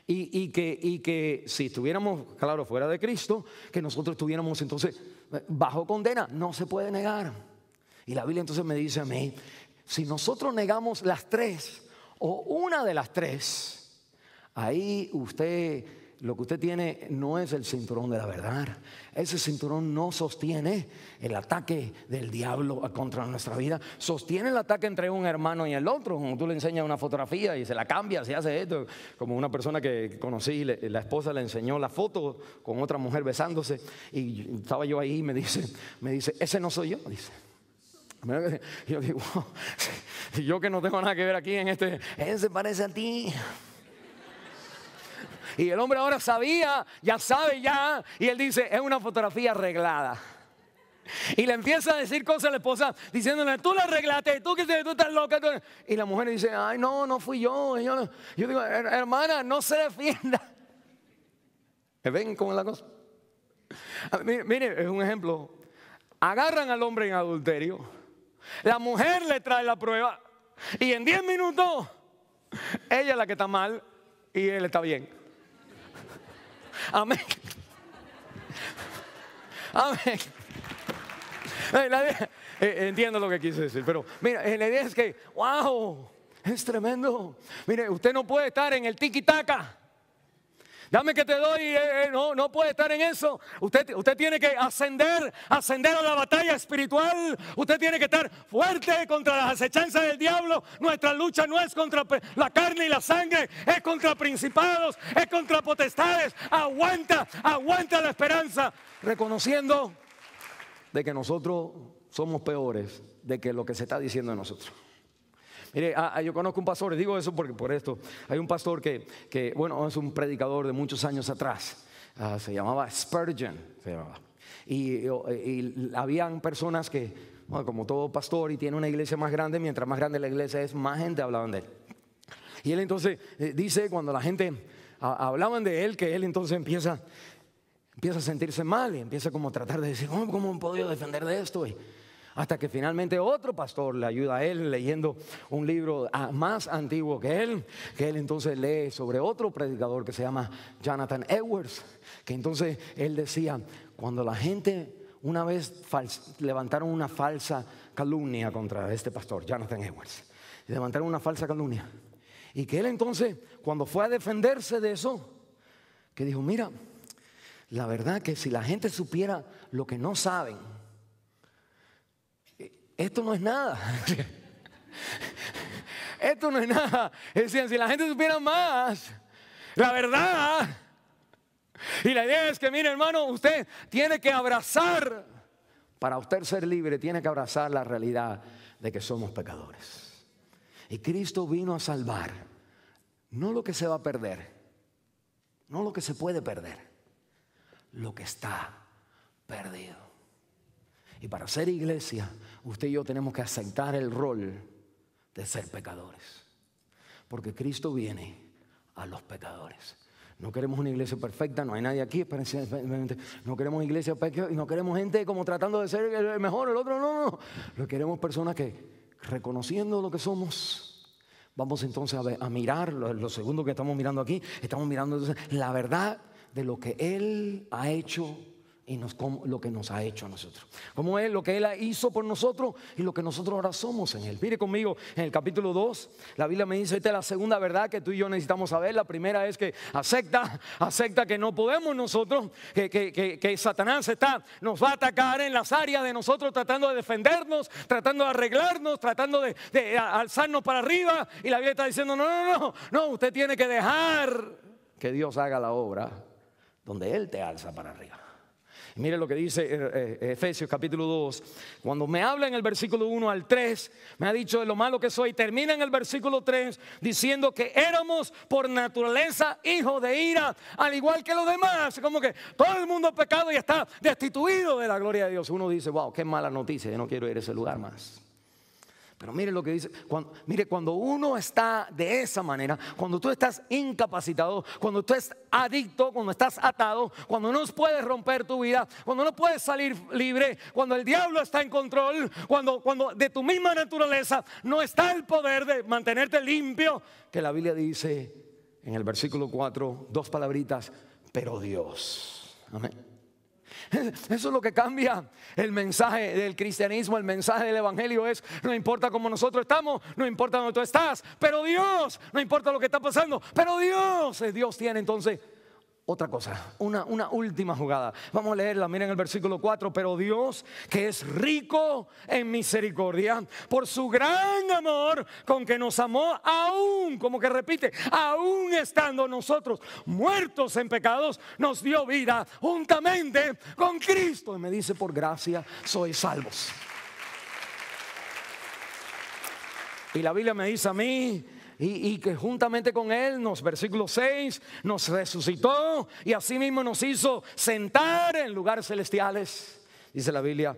S1: Y que si estuviéramos, claro, fuera de Cristo, que nosotros estuviéramos entonces bajo condena, no se puede negar. Y la Biblia entonces me dice a mí, si nosotros negamos las tres o una de las tres, ahí lo que usted tiene no es el cinturón de la verdad. Ese cinturón no sostiene el ataque del diablo contra nuestra vida. Sostiene el ataque entre un hermano y el otro. Como tú le enseñas una fotografía y se la cambia, se hace esto. Como una persona que conocí, la esposa le enseñó la foto con otra mujer besándose. Y estaba yo ahí y me dice, ese no soy yo, dice. Y yo digo, wow, yo que no tengo nada que ver aquí en ese parece a ti. Y el hombre ahora ya sabe, y él dice, es una fotografía arreglada. Y le empieza a decir cosas a la esposa, diciéndole, tú la arreglaste, tú estás loca. Y la mujer dice, ay, no fui yo. Yo digo, hermana, no se defienda. ¿Me ven cómo es la cosa? Mire, es un ejemplo. Agarran al hombre en adulterio, la mujer le trae la prueba, y en 10 minutos, ella es la que está mal y él está bien. Amén. Amén. Entiendo lo que quise decir, pero mira, la idea es que, wow, es tremendo. Mire, usted no puede estar en el tiki-taka. Dame que te doy, no puede estar en eso. Usted tiene que ascender a la batalla espiritual. Usted tiene que estar fuerte contra las acechanzas del diablo. Nuestra lucha no es contra la carne y la sangre, es contra principados, es contra potestades. Aguanta la esperanza, reconociendo de que nosotros somos peores de que lo que se está diciendo de nosotros. Mire, yo conozco un pastor, y digo eso porque por esto, hay un pastor que bueno, es un predicador de muchos años atrás, se llamaba Spurgeon, y habían personas que, bueno, como todo pastor y tiene una iglesia más grande, mientras más grande la iglesia es, más gente hablaban de él. Y él entonces dice, cuando la gente hablaban de él, que él entonces empieza a sentirse mal y empieza como a tratar de decir, ¿cómo me puedo yo defender de esto? Hasta que finalmente otro pastor le ayuda a él leyendo un libro más antiguo que él entonces lee sobre otro predicador que se llama Jonathan Edwards, que entonces él decía, cuando la gente una vez levantaron una falsa calumnia contra este pastor, Jonathan Edwards, levantaron una falsa calumnia, y que él entonces, cuando fue a defenderse de eso, que dijo, mira, la verdad que si la gente supiera lo que no saben, esto no es nada. Esto no es nada. Decían, si la gente supiera más, la verdad. Y la idea es que, mire, hermano, usted tiene que abrazar, para usted ser libre, tiene que abrazar la realidad de que somos pecadores. Y Cristo vino a salvar, no lo que se va a perder, no lo que se puede perder, lo que está perdido. Y para ser iglesia, usted y yo tenemos que aceptar el rol de ser pecadores. Porque Cristo viene a los pecadores. No queremos una iglesia perfecta, no hay nadie aquí. No queremos iglesia perfecta y no queremos gente como tratando de ser el mejor, el otro, no. Lo queremos personas que, reconociendo lo que somos, vamos entonces a mirar, lo segundo que estamos mirando aquí, estamos mirando entonces la verdad de lo que Él ha hecho y lo que nos ha hecho a nosotros. Como Él, lo que Él hizo por nosotros y lo que nosotros ahora somos en Él. Mire conmigo en el capítulo 2, la Biblia me dice, esta es la segunda verdad que tú y yo necesitamos saber. La primera es que acepta que no podemos nosotros, que Satanás nos va a atacar en las áreas de nosotros, tratando de defendernos, tratando de arreglarnos, tratando de alzarnos para arriba. Y la Biblia está diciendo, no, usted tiene que dejar que Dios haga la obra donde Él te alza para arriba. Mire lo que dice Efesios capítulo 2. Cuando me habla en el versículo 1 al 3, me ha dicho de lo malo que soy. Termina en el versículo 3 diciendo que éramos por naturaleza hijos de ira, al igual que los demás. Como que todo el mundo ha pecado y está destituido de la gloria de Dios. Uno dice, wow, qué mala noticia, yo no quiero ir a ese lugar más. Pero mire lo que dice, cuando uno está de esa manera, cuando tú estás incapacitado, cuando tú estás adicto, cuando estás atado, cuando no puedes romper tu vida, cuando no puedes salir libre, cuando el diablo está en control, cuando de tu misma naturaleza no está el poder de mantenerte limpio, que la Biblia dice en el versículo 4, 2 palabritas, pero Dios. Amén. Eso es lo que cambia el mensaje del cristianismo, el mensaje del evangelio es: no importa cómo nosotros estamos, no importa dónde tú estás, pero Dios, no importa lo que está pasando, pero Dios tiene entonces otra cosa, una última jugada. Vamos a leerla, miren el versículo 4. Pero Dios, que es rico en misericordia, por su gran amor con que nos amó, aún, como que repite, aún estando nosotros muertos en pecados, nos dio vida juntamente con Cristo. Y me dice: por gracia sois salvos. Y la Biblia me dice a mí, y que juntamente con Él, versículo 6, nos resucitó y asimismo nos hizo sentar en lugares celestiales, dice la Biblia,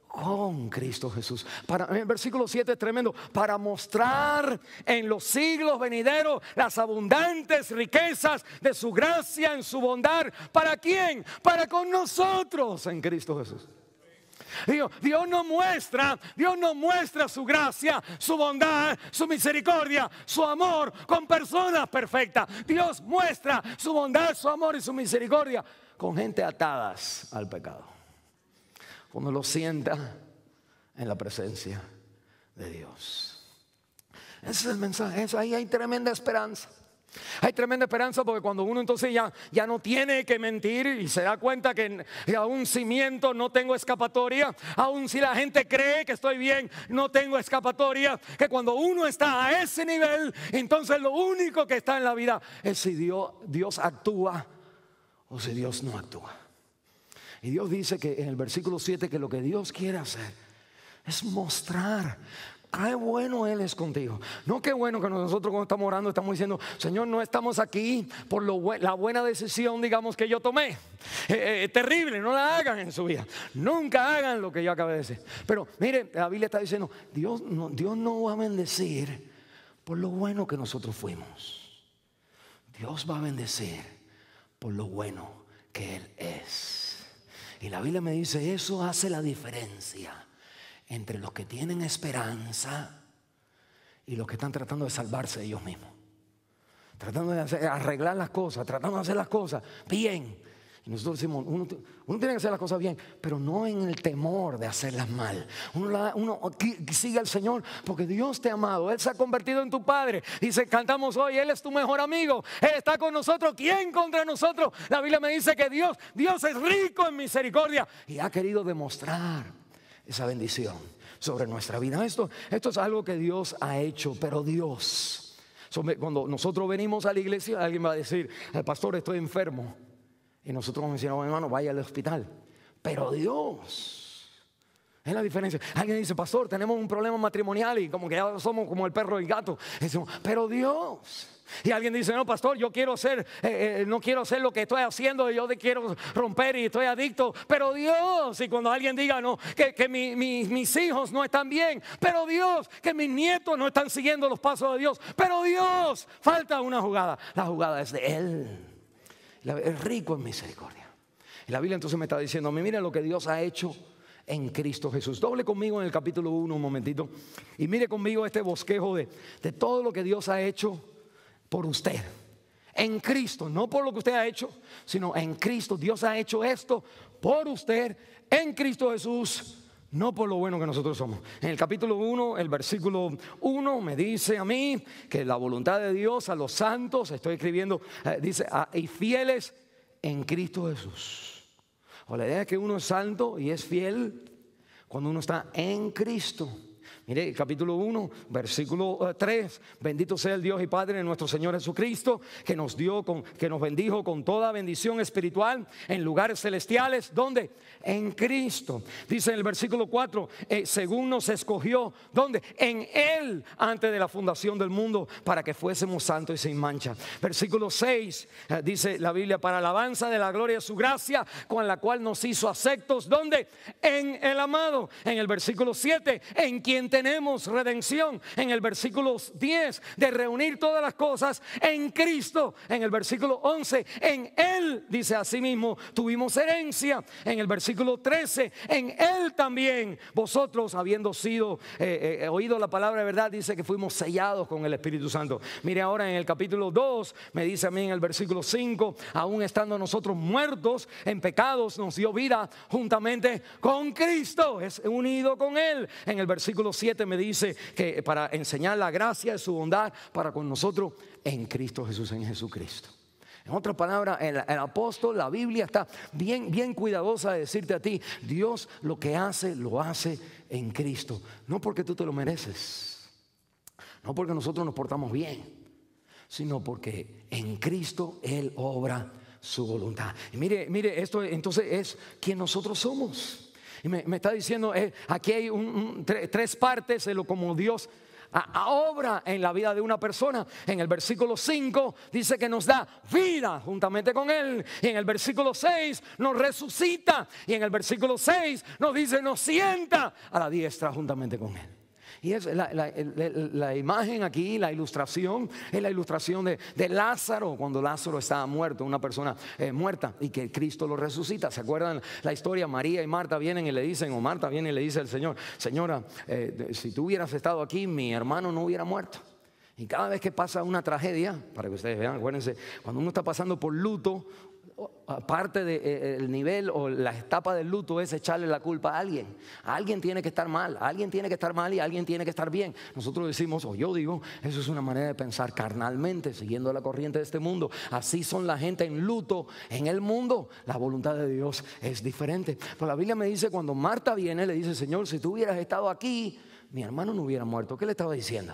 S1: con Cristo Jesús. El versículo 7 es tremendo: para mostrar en los siglos venideros las abundantes riquezas de su gracia en su bondad. ¿Para quién? Para con nosotros en Cristo Jesús. Dios nos muestra su gracia, su bondad, su misericordia, su amor con personas perfectas. Dios muestra su bondad, su amor y su misericordia con gente atadas al pecado. Cuando lo sienta en la presencia de Dios. Ese es el mensaje. Ahí hay tremenda esperanza. Hay tremenda esperanza, porque cuando uno entonces ya no tiene que mentir y se da cuenta que aún si miento no tengo escapatoria, aún si la gente cree que estoy bien no tengo escapatoria, que cuando uno está a ese nivel, entonces lo único que está en la vida es si Dios actúa o si Dios no actúa. Y Dios dice que en el versículo 7 que lo que Dios quiere hacer es mostrar qué bueno Él es contigo. No qué bueno que nosotros cuando estamos orando estamos diciendo: Señor, no estamos aquí por la buena decisión, digamos, que yo tomé. Terrible, no la hagan en su vida. Nunca hagan lo que yo acabé de decir. Pero mire, la Biblia está diciendo: Dios no va a bendecir por lo bueno que nosotros fuimos. Dios va a bendecir por lo bueno que Él es. Y la Biblia me dice: eso hace la diferencia entre los que tienen esperanza y los que están tratando de salvarse ellos mismos, tratando de arreglar las cosas, tratando de hacer las cosas bien. Y nosotros decimos: uno tiene que hacer las cosas bien, pero no en el temor de hacerlas mal. Uno sigue al Señor porque Dios te ha amado. Él se ha convertido en tu Padre. Dice, cantamos hoy: Él es tu mejor amigo, Él está con nosotros. ¿Quién contra nosotros? La Biblia me dice que Dios es rico en misericordia y ha querido demostrar esa bendición sobre nuestra vida. Esto es algo que Dios ha hecho. Pero Dios, cuando nosotros venimos a la iglesia, alguien va a decir: pastor, estoy enfermo. Y nosotros vamos a decir: no, hermano, vaya al hospital. Pero Dios, es la diferencia. Alguien dice: pastor, tenemos un problema matrimonial y como que ya somos como el perro y el gato. Y decimos: pero Dios. Y alguien dice: no, pastor, yo no quiero hacer lo que estoy haciendo, yo quiero romper y estoy adicto, pero Dios. Y cuando alguien diga: no, que mis hijos no están bien, pero Dios, que mis nietos no están siguiendo los pasos de Dios, pero Dios, falta una jugada. La jugada es de Él. Es rico en misericordia. Y la Biblia entonces me está diciendo: mira lo que Dios ha hecho en Cristo Jesús. Doble conmigo en el capítulo 1 un momentito y mire conmigo este bosquejo de todo lo que Dios ha hecho por usted, en Cristo, no por lo que usted ha hecho, sino en Cristo. Dios ha hecho esto por usted, en Cristo Jesús, no por lo bueno que nosotros somos. En el capítulo 1, el versículo 1 me dice a mí que la voluntad de Dios a los santos, estoy escribiendo, dice, y fieles en Cristo Jesús. O la idea es que uno es santo y es fiel cuando uno está en Cristo. Mire, capítulo 1, versículo 3. Bendito sea el Dios y Padre de nuestro Señor Jesucristo, que nos bendijo con toda bendición espiritual en lugares celestiales. ¿Dónde? En Cristo. Dice en el versículo 4, según nos escogió. ¿Dónde? En Él, antes de la fundación del mundo, para que fuésemos santos y sin mancha. Versículo 6, dice la Biblia: para alabanza de la gloria de su gracia, con la cual nos hizo aceptos. ¿Dónde? En el amado. En el versículo 7, en quien también tenemos redención en el versículo 10, de reunir todas las cosas en Cristo. En el versículo 11, en Él, dice asimismo, tuvimos herencia. En el versículo 13, en Él también vosotros, habiendo sido oído la palabra de verdad, dice que fuimos sellados con el Espíritu Santo. Mire ahora en el capítulo 2, me dice a mí en el versículo 5, aún estando nosotros muertos en pecados, nos dio vida juntamente con Cristo, es unido con Él. En el versículo 7 me dice que para enseñar la gracia de su bondad para con nosotros en Cristo Jesús, en Jesucristo. En otras palabras, el apóstol, la Biblia está bien cuidadosa de decirte a ti, Dios lo que hace, lo hace en Cristo. No porque tú te lo mereces, no porque nosotros nos portamos bien, sino porque en Cristo Él obra su voluntad. Y mire, esto entonces es quien nosotros somos. Y me está diciendo, aquí hay tres partes de lo como Dios obra en la vida de una persona. En el versículo 5 dice que nos da vida juntamente con Él. Y en el versículo 6 nos resucita. Y en el versículo 6 nos dice, nos sienta a la diestra juntamente con Él. Y es la imagen aquí, la ilustración, es la ilustración de Lázaro, cuando Lázaro estaba muerto, una persona muerta, y que Cristo lo resucita. ¿Se acuerdan la historia? María y Marta vienen y le dicen, o Marta viene y le dice al Señor, Señora, si tú hubieras estado aquí, mi hermano no hubiera muerto. Y cada vez que pasa una tragedia, para que ustedes vean, acuérdense, cuando uno está pasando por luto, aparte del nivel o la etapa del luto es echarle la culpa a alguien. Alguien tiene que estar mal, alguien tiene que estar mal y alguien tiene que estar bien. Nosotros decimos, o yo digo, eso es una manera de pensar carnalmente, siguiendo la corriente de este mundo. Así son la gente en luto en el mundo. La voluntad de Dios es diferente. Pero la Biblia me dice, cuando Marta viene, le dice, Señor, si tú hubieras estado aquí, mi hermano no hubiera muerto. ¿Qué le estaba diciendo?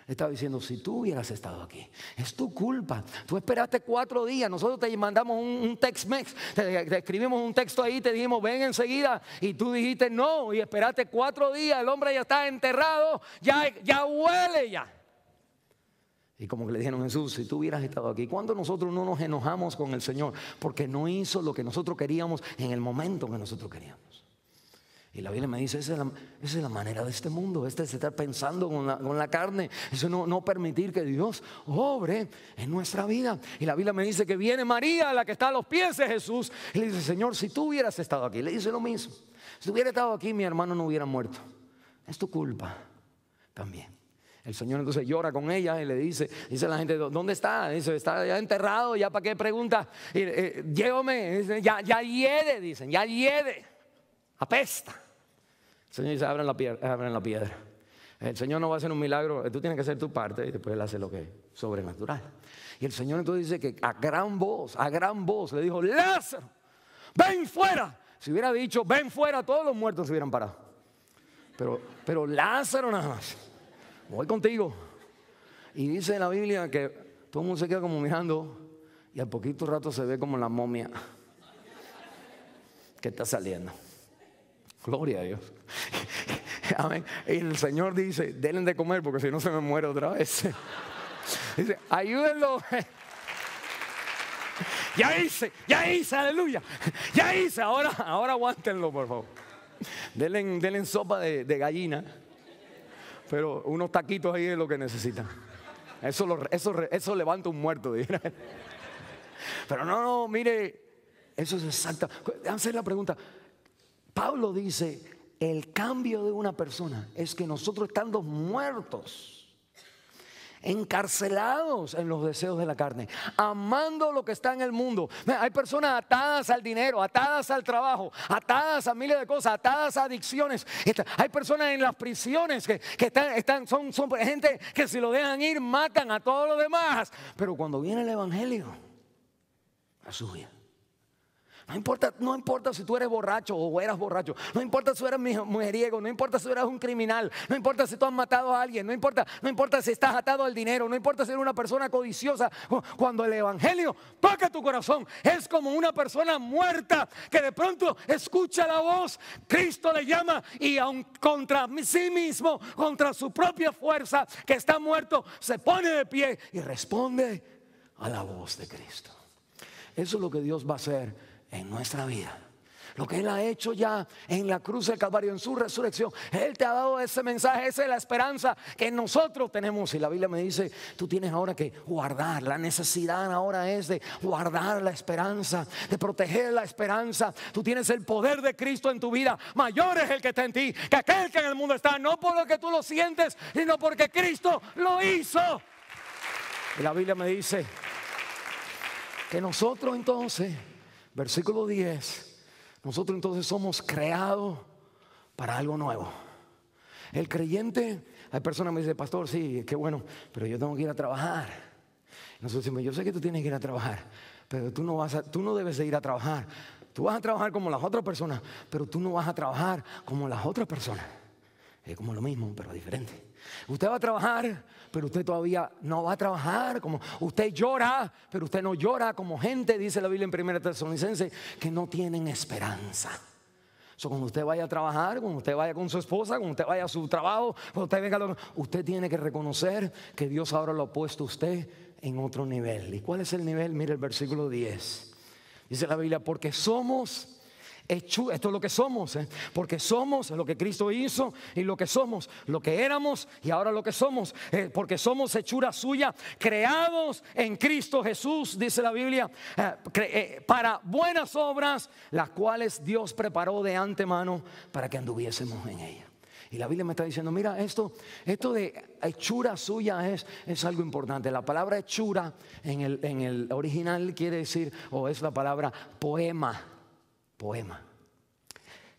S1: Estaba diciendo, si tú hubieras estado aquí, es tu culpa. Tú esperaste 4 días. Nosotros te mandamos un text-mex, te escribimos un texto ahí, te dijimos ven enseguida, y tú dijiste no, y esperaste 4 días. El hombre ya está enterrado, ya huele ya. Y como que le dijeron a Jesús, si tú hubieras estado aquí. ¿Cuándo nosotros no nos enojamos con el Señor? Porque no hizo lo que nosotros queríamos en el momento que nosotros queríamos. Y la Biblia me dice, esa es la manera de este mundo. Es estar pensando con la carne. Eso no permitir que Dios obre en nuestra vida. Y la Biblia me dice que viene María, la que está a los pies de Jesús, y le dice, Señor, si tú hubieras estado aquí. Le dice lo mismo. Si hubiera estado aquí, mi hermano no hubiera muerto. Es tu culpa también. El Señor entonces llora con ella y le dice a la gente, ¿dónde está? Dice, está ya enterrado, ya para qué pregunta. Llévame, dice, ya hiede, dicen, ya hiede, apesta. El Señor dice, abran la piedra. El Señor no va a hacer un milagro, tú tienes que hacer tu parte y después Él hace lo que es sobrenatural. Y el Señor entonces dice que a gran voz le dijo, Lázaro, ven fuera. Si hubiera dicho, ven fuera, todos los muertos se hubieran parado. Pero Lázaro nada más, voy contigo. Y dice en la Biblia que todo el mundo se queda como mirando y al poquito rato se ve como la momia que está saliendo. Gloria a Dios. Amén. Y el Señor dice, denle de comer porque si no se me muere otra vez. Dice, ayúdenlo. Ya hice, aleluya. Ya hice, ahora aguántenlo por favor. Denle sopa de gallina. Pero unos taquitos ahí es lo que necesitan. Eso levanta un muerto. Pero no, mire, eso es exacto. Déjame hacer la pregunta. Pablo dice, el cambio de una persona es que nosotros estando muertos, encarcelados en los deseos de la carne, amando lo que está en el mundo. Hay personas atadas al dinero, atadas al trabajo, atadas a miles de cosas, atadas a adicciones. Hay personas en las prisiones que son gente que si lo dejan ir matan a todos los demás. Pero cuando viene el evangelio, a su vida. No importa si tú eres borracho o eras borracho. No importa si eres mujeriego. No importa si eres un criminal. No importa si tú has matado a alguien. No importa si estás atado al dinero. No importa si eres una persona codiciosa. Cuando el evangelio toca tu corazón, es como una persona muerta que de pronto escucha la voz. Cristo le llama y aun contra sí mismo, contra su propia fuerza, que está muerto, se pone de pie y responde a la voz de Cristo. Eso es lo que Dios va a hacer en nuestra vida. lo que Él ha hecho ya en la cruz del Calvario, en su resurrección. Él te ha dado ese mensaje, esa es la esperanza que nosotros tenemos. Y la Biblia me dice, tú tienes ahora que guardar. La necesidad ahora es de guardar la esperanza, de proteger la esperanza. Tú tienes el poder de Cristo en tu vida. Mayor es el que está en ti que aquel que en el mundo está. No por lo que tú lo sientes, sino porque Cristo lo hizo. Y la Biblia me dice que nosotros entonces, versículo 10, nosotros entonces somos creados para algo nuevo. El creyente, hay personas que me dicen, pastor, sí, qué bueno, pero yo tengo que ir a trabajar. Nosotros decimos, yo sé que tú tienes que ir a trabajar, pero tú no debes de ir a trabajar. Tú vas a trabajar como las otras personas, pero tú no vas a trabajar como las otras personas. Es como lo mismo, pero diferente. Usted va a trabajar, pero usted todavía no va a trabajar como usted llora, pero usted no llora como gente, dice la Biblia en 1 Tesalonicenses, que no tienen esperanza. Cuando usted vaya a trabajar, cuando usted vaya con su esposa, cuando usted vaya a su trabajo, cuando usted venga, usted tiene que reconocer que Dios ahora lo ha puesto a usted en otro nivel. ¿Y cuál es el nivel? Mire el versículo 10. Dice la Biblia, porque somos esto es lo que somos, porque somos lo que Cristo hizo y lo que somos, lo que éramos y ahora lo que somos, porque somos hechura suya, creados en Cristo Jesús, dice la Biblia, para buenas obras, las cuales Dios preparó de antemano para que anduviésemos en ellas. Y la Biblia me está diciendo, mira, esto de hechura suya es algo importante. La palabra hechura en el original quiere decir, o es la palabra poema. Poema.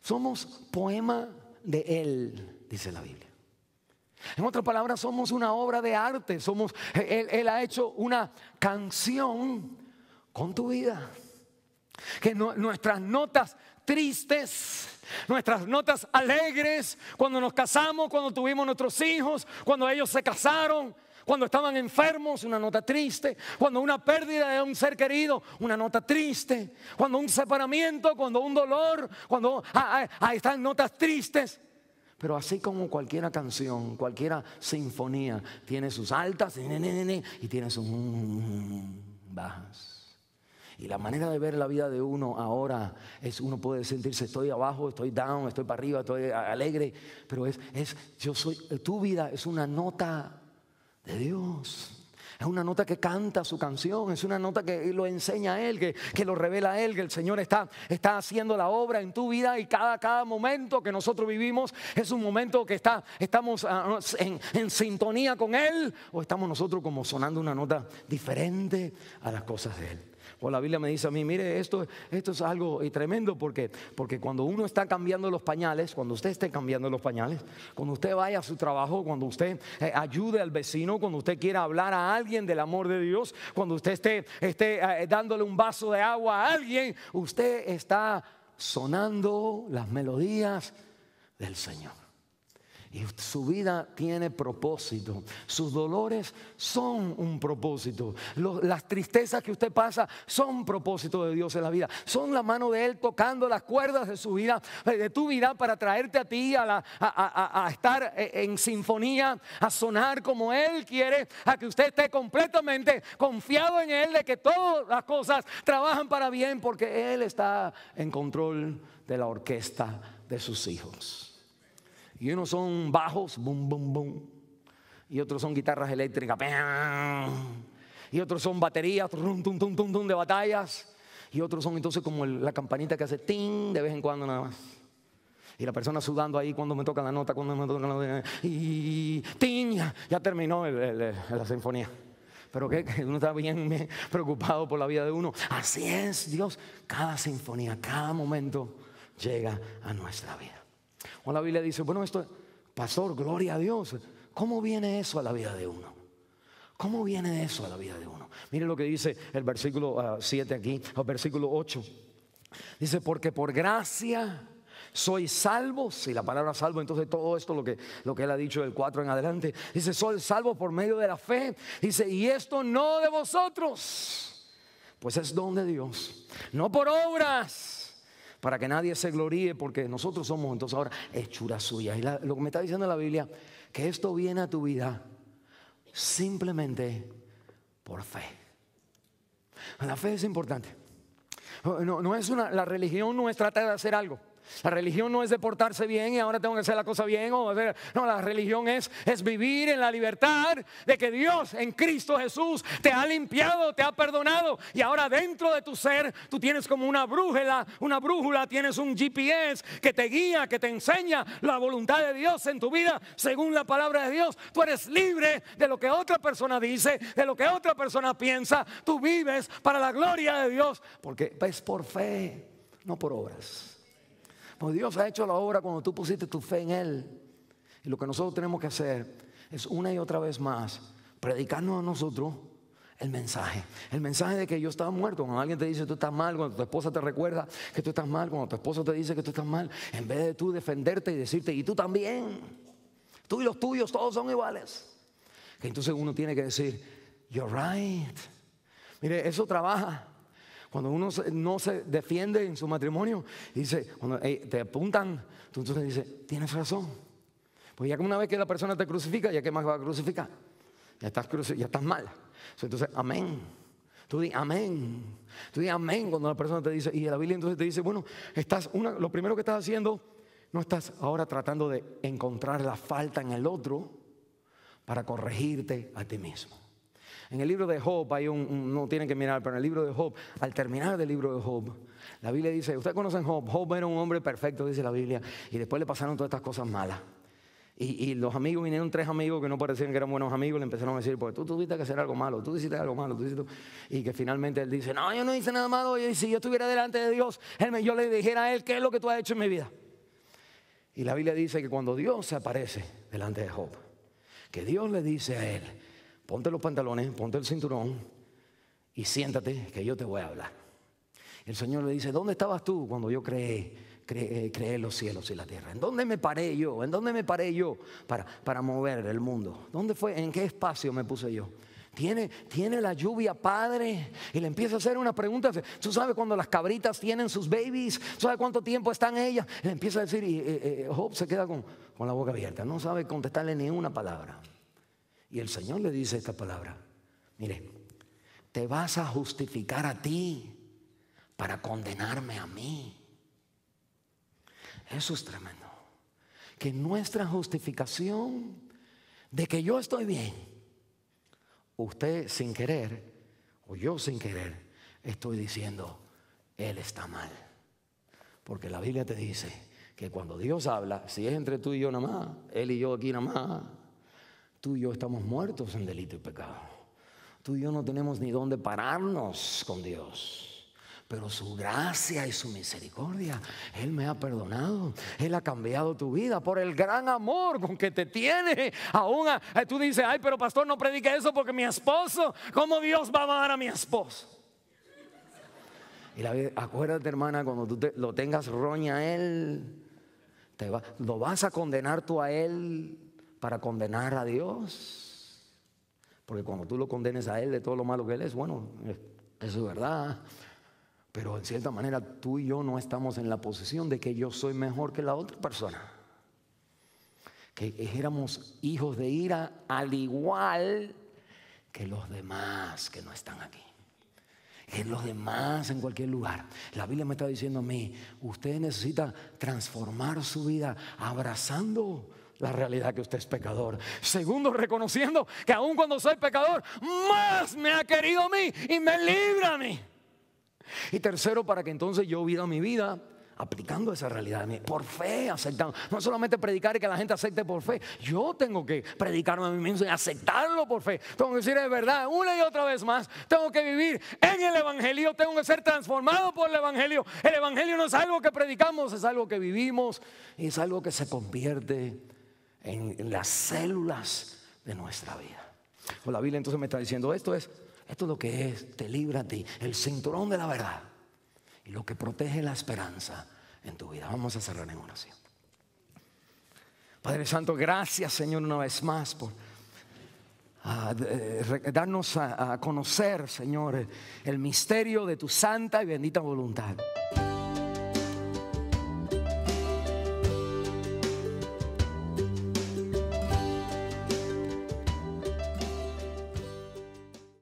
S1: Somos poema de Él, dice la Biblia. En otras palabras, somos una obra de arte. Él ha hecho una canción con tu vida. Que nuestras notas tristes, nuestras notas alegres, cuando nos casamos, cuando tuvimos nuestros hijos, cuando ellos se casaron, cuando estaban enfermos, una nota triste. Cuando una pérdida de un ser querido, una nota triste. Cuando un separamiento, cuando un dolor, cuando ahí están notas tristes. Pero así como cualquier canción, cualquier sinfonía tiene sus altas y tiene sus bajas. Y la manera de ver la vida de uno ahora es, uno puede sentirse, estoy abajo, estoy down, estoy para arriba, estoy alegre. Pero tu vida es una nota de Dios. Es una nota que canta su canción, es una nota que lo enseña a Él, que lo revela a Él, que el Señor está haciendo la obra en tu vida. Y cada momento que nosotros vivimos es un momento que estamos en sintonía con Él, o estamos nosotros como sonando una nota diferente a las cosas de Él. O la Biblia me dice a mí, mire, esto es algo tremendo porque cuando uno está cambiando los pañales, cuando usted esté cambiando los pañales, cuando usted vaya a su trabajo, cuando usted ayude al vecino, cuando usted quiera hablar a alguien del amor de Dios, cuando usted esté dándole un vaso de agua a alguien, usted está sonando las melodías del Señor. Y su vida tiene propósito. Sus dolores son un propósito. Las tristezas que usted pasa son propósito de Dios en la vida. Son la mano de Él tocando las cuerdas de su vida, de tu vida, para traerte a ti a estar en sinfonía, a sonar como Él quiere, a que usted esté completamente confiado en Él, de que todas las cosas trabajan para bien, porque Él está en control de la orquesta de sus hijos. Y unos son bajos, boom, boom, boom. Y otros son guitarras eléctricas, ¡pam! Y otros son baterías, tum, tum, tum, tum, tum, de batallas. Y otros son entonces como la campanita que hace ting de vez en cuando nada más. Y la persona sudando ahí cuando me toca la nota, cuando me toca la nota. Y ting, ya terminó la sinfonía. Pero que uno está bien preocupado por la vida de uno. Así es Dios. Cada sinfonía, cada momento llega a nuestra vida. O la Biblia dice, bueno, pastor, gloria a Dios. ¿Cómo viene eso a la vida de uno? ¿Cómo viene eso a la vida de uno? Mire lo que dice el versículo 7 aquí, o versículo 8. Dice, porque por gracia soy salvo. Si la palabra salvo, entonces todo esto lo que él ha dicho del 4 en adelante. Dice, soy salvo por medio de la fe. Dice, y esto no de vosotros, pues es don de Dios, no por obras, para que nadie se gloríe, porque nosotros somos entonces ahora hechura suya. Y lo que me está diciendo la Biblia, que esto viene a tu vida simplemente por fe. La fe es importante, No es la religión no es tratar de hacer algo. La religión no es de portarse bien y ahora tengo que hacer la cosa bien. No, la religión es vivir en la libertad de que Dios en Cristo Jesús te ha limpiado, te ha perdonado. Y ahora dentro de tu ser tú tienes como una brújula, tienes un GPS que te guía, que te enseña la voluntad de Dios en tu vida según la palabra de Dios. Tú eres libre de lo que otra persona dice, de lo que otra persona piensa. Tú vives para la gloria de Dios porque es por fe, no por obras. Pues Dios ha hecho la obra cuando tú pusiste tu fe en Él. Y lo que nosotros tenemos que hacer es una y otra vez más predicarnos a nosotros el mensaje. El mensaje de que yo estaba muerto. Cuando alguien te dice tú estás mal, cuando tu esposa te recuerda que tú estás mal, cuando tu esposo te dice que tú estás mal, en vez de tú defenderte y decirte y tú también, tú y los tuyos todos son iguales, que entonces uno tiene que decir you're right. Mire, eso trabaja. Cuando uno no se defiende en su matrimonio, dice, cuando te apuntan, tú entonces dices, tienes razón. Pues ya que una vez que la persona te crucifica, ¿ya qué más va a crucificar? Ya estás mal. Entonces, amén. Tú di amén. Tú di amén cuando la persona te dice, y la Biblia entonces te dice, bueno, lo primero que estás haciendo, no estás ahora tratando de encontrar la falta en el otro para corregirte a ti mismo. En el libro de Job hay no tienen que mirar, pero en el libro de Job, al terminar del libro de Job, la Biblia dice, ustedes conocen Job, Job era un hombre perfecto, dice la Biblia, y después le pasaron todas estas cosas malas. Y los amigos, vinieron 3 amigos que no parecían que eran buenos amigos, le empezaron a decir, pues tú tuviste que hacer algo malo, tú hiciste algo malo, y que finalmente él dice, no, yo no hice nada malo, y si yo estuviera delante de Dios, yo le dijera a él, ¿qué es lo que tú has hecho en mi vida? Y la Biblia dice que cuando Dios se aparece delante de Job, que Dios le dice a él, ponte los pantalones, ponte el cinturón y siéntate que yo te voy a hablar. El Señor le dice, ¿dónde estabas tú cuando yo creé los cielos y la tierra? ¿En dónde me paré yo? ¿En dónde me paré yo para mover el mundo? ¿Dónde fue? ¿En qué espacio me puse yo? ¿Tiene la lluvia padre? Y le empieza a hacer una pregunta. ¿Tú sabes cuando las cabritas tienen sus babies? ¿Tú sabes cuánto tiempo están ellas? Le empieza a decir y Job se queda con la boca abierta. No sabe contestarle ni una palabra. Y el Señor le dice esta palabra, mire, te vas a justificar a ti para condenarme a mí. Eso es tremendo. Que nuestra justificación de que yo estoy bien, usted sin querer o yo sin querer estoy diciendo, él está mal. Porque la Biblia te dice que cuando Dios habla, si es entre tú y yo nada más, él y yo aquí nada más, tú y yo estamos muertos en delito y pecado. Tú y yo no tenemos ni dónde pararnos con Dios. Pero su gracia y su misericordia, Él me ha perdonado. Él ha cambiado tu vida por el gran amor con que te tiene. Aún tú dices, ay, pero pastor, no predique eso porque mi esposo, ¿cómo Dios va a amar a mi esposo? Y acuérdate, hermana, cuando tú lo tengas roña a Él, lo vas a condenar tú a Él para condenar a Dios. Porque cuando tú lo condenes a Él de todo lo malo que Él es, bueno, eso es verdad. Pero en cierta manera tú y yo no estamos en la posición de que yo soy mejor que la otra persona. Que éramos hijos de ira al igual que los demás que no están aquí. Que los demás en cualquier lugar. La Biblia me está diciendo a mí, usted necesita transformar su vida abrazando la realidad que usted es pecador. Segundo, reconociendo que aun cuando soy pecador, más me ha querido a mí y me libra a mí. Y tercero, para que entonces yo viva mi vida aplicando esa realidad por fe, aceptando. No solamente predicar y que la gente acepte por fe. Yo tengo que predicarme a mí mismo y aceptarlo por fe. Tengo que decir es verdad una y otra vez más. Tengo que vivir en el Evangelio. Tengo que ser transformado por el Evangelio. El Evangelio no es algo que predicamos, es algo que vivimos y es algo que se convierte en las células de nuestra vida. Pues la Biblia entonces me está diciendo esto es lo que es, te libra a ti, el cinturón de la verdad y lo que protege la esperanza en tu vida. Vamos a cerrar en oración. Padre Santo, gracias, Señor, una vez más por darnos a conocer, Señor, el misterio de tu santa y bendita voluntad.